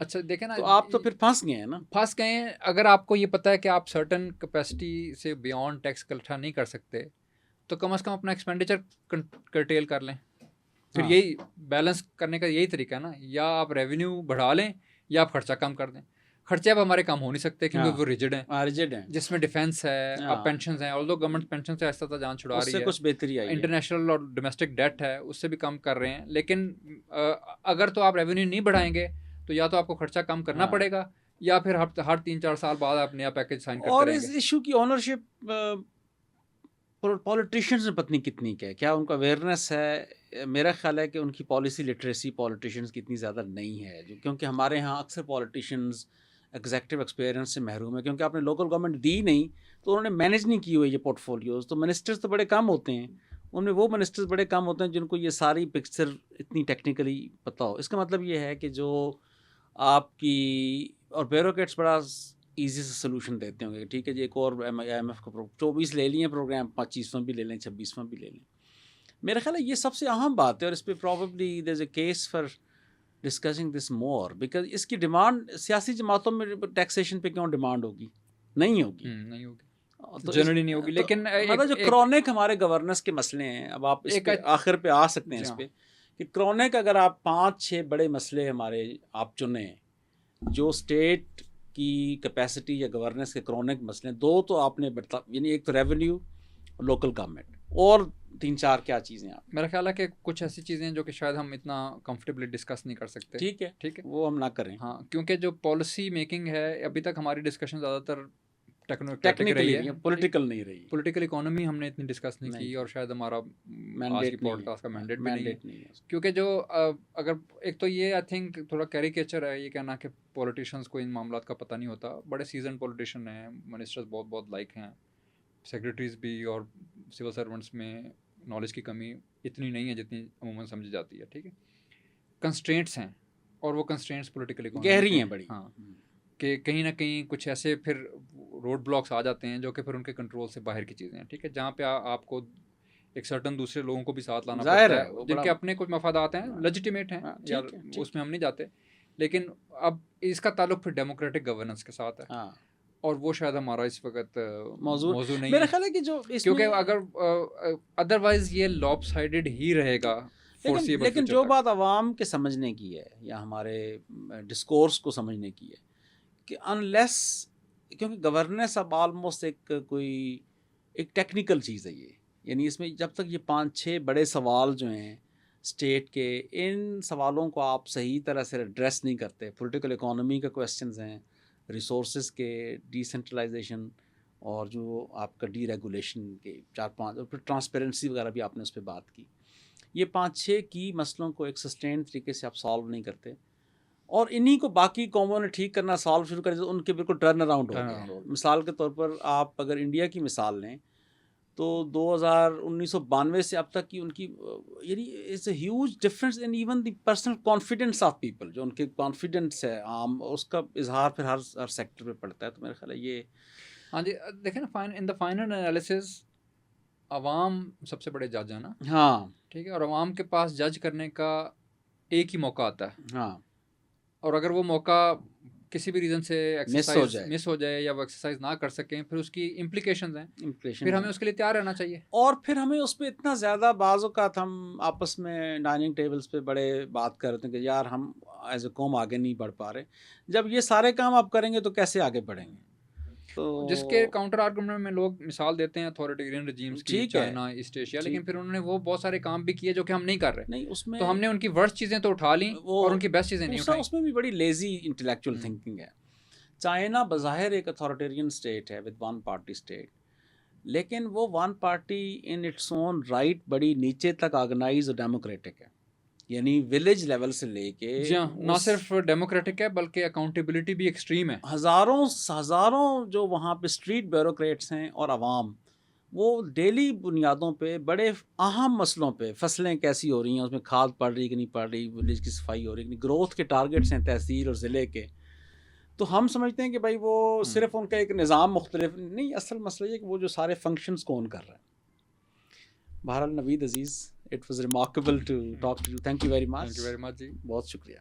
اچھا دیکھیں نا, تو آپ تو پھر پھنس گئے ہیں نا. پھنس گئے ہیں. اگر آپ کو یہ پتہ ہے کہ آپ سرٹن کیپیسٹی سے بیونڈ ٹیکس اکٹھا نہیں کر سکتے تو کم از کم اپنا ایکسپینڈیچر کرٹیل کر لیں. پھر یہی بیلنس کرنے کا یہی طریقہ ہے نا, یا آپ ریونیو بڑھا لیں یا آپ خرچہ کم کر دیں. خرچے اب ہمارے کم ہو نہیں سکتے کیونکہ وہ ریجڈ ہیں, جس میں ڈیفینس ہے, اب پینشنز ہیں, آلدو گورنمنٹ پینشن سے آہستہ آہستہ جان چھڑا رہی ہے, کچھ بہتری آئی ہے, انٹرنیشنل اور ڈومیسٹک ڈیٹ ہے اس سے بھی کم کر رہے ہیں. لیکن اگر تو آپ ریونیو نہیں بڑھائیں گے تو یا تو آپ کو خرچہ کم کرنا پڑے گا یا پھر ہر 3-4 سال بعد آپ نیا پیکج سائن کرتے رہیں گے. اور اس ایشو کی اونرشپ پولیٹیشینز نے پتہ نہیں کتنی کیا ان کا اویئرنیس ہے. میرا خیال ہے کہ ان کی پالیسی لٹریسی پولیٹیشینز کی اتنی زیادہ نہیں ہے, کیونکہ ہمارے ہاں اکثر پولیٹیشینز ایگزیکٹو ایکسپیرینس سے محروم ہے, کیونکہ آپ نے لوکل گورنمنٹ دی نہیں تو انہوں نے مینیج نہیں کی ہوئی یہ پورٹ فولیوز. تو منسٹرز تو بڑے کم ہوتے ہیں, ان میں وہ منسٹرز بڑے کم ہوتے ہیں جن کو یہ ساری پکچر اتنی ٹیکنیکلی پتہ ہو. اس کا مطلب یہ ہے کہ جو آپ کی اور بیوروکریٹس بڑا ایزی سے سلوشن دیتے ہوں گے, ٹھیک ہے جی ایک اور IMF کا 24 لے لیے پروگرام, 25واں بھی لے لیں, 26واں بھی لے لیں. میرا خیال ہے یہ سب سے اہم بات ہے, اور اس پہ probably there is a case for discussing this more, because اس کی ڈیمانڈ سیاسی جماعتوں میں ٹیکسیشن پہ کیوں ڈیمانڈ ہوگی, نہیں ہوگی جنرلی نہیں ہوگی. لیکن مطلب جو کرونک ہمارے گورننس کے مسئلے ہیں, اب آپ اس پہ آخر پہ آ سکتے ہیں اس پہ کہ کرونک اگر آپ 5-6 بڑے مسئلے ہمارے آپ چنیں جو اسٹیٹ کی کیپیسٹی یا گورننس کے کرونک مسئلے, 2 تو آپ نے یعنی ایک تو ریونیو اور لوکل گورنمنٹ, اور 3-4 کیا چیزیں آپ, میرا خیال ہے کہ کچھ ایسی چیزیں ہیں جو کہ شاید ہم اتنا کمفرٹیبلی ڈسکس نہیں کر سکتے. ٹھیک ہے وہ ہم نہ کریں. ہاں کیونکہ جو پالیسی میکنگ ہے ابھی تک ہماری ڈسکشن زیادہ تر ٹیکنیکلی ہے, پولیٹیکل نہیں رہی. پولیٹیکل اکانومی ہم نے اتنی ڈسکس نہیں کی, اور شاید ہمارا آج کی پوڈ کاسٹ کا مینڈیٹ بھی نہیں ہے. کیونکہ جو اگر ایک تو یہ آئی تھنک تھوڑا کیریکیچر ہے یہ کہنا کہ پولیٹیشینس کو ان معاملات کا پتہ نہیں ہوتا. بڑے سیزن پولیٹیشین ہیں, منسٹرز بہت لائک ہیں, سیکریٹریز بھی, اور سول سرونٹس میں نالج کی کمی اتنی نہیں ہے جتنی عموماً سمجھی جاتی ہے. ٹھیک ہے, کنسٹرینٹس ہیں, اور وہ کنسٹرینٹس پولیٹیکل گہری ہیں بڑی. ہاں کہ کہیں نہ کہیں کچھ ایسے پھر روڈ بلاکس آ جاتے ہیں جو کہ پھر ان کے کنٹرول سے باہر کی چیزیں ہیں. ٹھیک ہے, جہاں پہ آپ کو ایک سرٹن دوسرے لوگوں کو بھی ساتھ لانا پڑتا ہے جن کے اپنے کچھ مفادات ہیں, لیجیٹیمیٹ ہیں, یا اس میں ہم نہیں جاتے. لیکن اب اس کا تعلق پھر ڈیموکریٹک گورننس کے ساتھ ہے, اور وہ شاید ہمارا اس وقت موضوع نہیں میرا خیال ہے کہ جو کیونکہ اگر ادروائز یہ لاپ سائڈڈ ہی رہے گا. لیکن جو بات عوام کے سمجھنے کی ہے یا ہمارے ڈسکورس کو سمجھنے کی ہے کہ انلیس, کیونکہ گورننس اب آلموسٹ ایک ٹیکنیکل چیز ہے یہ, یعنی اس میں جب تک یہ 5-6 بڑے سوال جو ہیں اسٹیٹ کے, ان سوالوں کو آپ صحیح طرح سے ایڈریس نہیں کرتے, پولیٹیکل اکانومی کا کویسچنز ہیں, ریسورسز کے ڈی سینٹرلائزیشن, اور جو آپ کا ڈی ریگولیشن کے 4-5, اور پھر ٹرانسپیرنسی وغیرہ بھی آپ نے اس پہ بات کی. یہ 5-6 کی مسئلوں کو ایک سسٹین طریقے سے آپ سالو نہیں کرتے, اور انہی کو باقی قوموں نے ٹھیک کرنا سالو شروع کر دیا, ان کے بالکل ٹرن اراؤنڈ ہو گیا. مثال کے طور پر آپ اگر انڈیا کی مثال لیں تو 1992 سے اب تک کی ان کی یعنی it's a huge difference in even the personal confidence of people, جو ان کے کانفیڈنس ہے عام, اس کا اظہار پھر ہر سیکٹر پہ پڑتا ہے. تو میرا خیال ہے یہ ہاں جی دیکھیں نا, ان دا فائنل انالیسز عوام سب سے بڑے جج ہیں نا. ہاں ٹھیک ہے, اور عوام کے پاس جج کرنے کا ایک ہی موقع آتا ہے. ہاں, اور اگر وہ موقع کسی بھی ریزن سے مس ہو جائے یا وہ ایکسرسائز نہ کر سکیں, پھر اس کی امپلیکیشنز ہیں, پھر ہمیں اس کے لیے تیار رہنا چاہیے. اور پھر ہمیں اس پہ اتنا زیادہ بعض اوقات ہم آپس میں ڈائننگ ٹیبلز پہ بڑے بات کرتے ہیں کہ یار ہم ایز اے قوم آگے نہیں بڑھ پا رہے. جب یہ سارے کام آپ کریں گے تو کیسے آگے بڑھیں گے؟ تو جس کے کاؤنٹر آرگومنٹ میں لوگ مثال دیتے ہیں اتھارٹیرین رجیمز کی, چائنا, ایسٹ ایشیا, لیکن پھر انہوں نے وہ بہت سارے کام بھی کیے جو کہ ہم نہیں کر رہے. نہیں اس میں تو ہم نے ان کی ورسٹ چیزیں تو اٹھا لیں اور ان کی بیسٹ چیزیں نہیں اٹھائیں. اس میں بھی بڑی لیزی انٹلیکچوئل تھنکنگ ہے. چائنا بظاہر ایک اتھارٹیرین اسٹیٹ ہے ود 1 پارٹی اسٹیٹ, لیکن وہ 1 party in its own right بڑی نیچے تک آرگنائز اور ڈیموکریٹک ہے, یعنی ولیج لیول سے لے کے نہ صرف ڈیموکریٹک ہے بلکہ اکاؤنٹیبلٹی بھی ایکسٹریم ہے. ہزاروں جو وہاں پہ اسٹریٹ بیوروکریٹس ہیں اور عوام, وہ ڈیلی بنیادوں پہ بڑے اہم مسئلوں پہ, فصلیں کیسی ہو رہی ہیں, اس میں کھاد پڑ رہی کہ نہیں پڑ رہی, ولیج کی صفائی ہو رہی کہ نہیں, گروتھ کے ٹارگیٹس ہیں تحصیل اور ضلع کے, تو ہم سمجھتے ہیں کہ بھائی وہ صرف ان کا ایک نظام مختلف نہیں, اصل مسئلہ یہ کہ وہ جو سارے فنکشنز کون کر رہا ہے. بہرحال Naveed Aziz, it was remarkable to talk to you. Thank you very much جی, بہت شکریہ.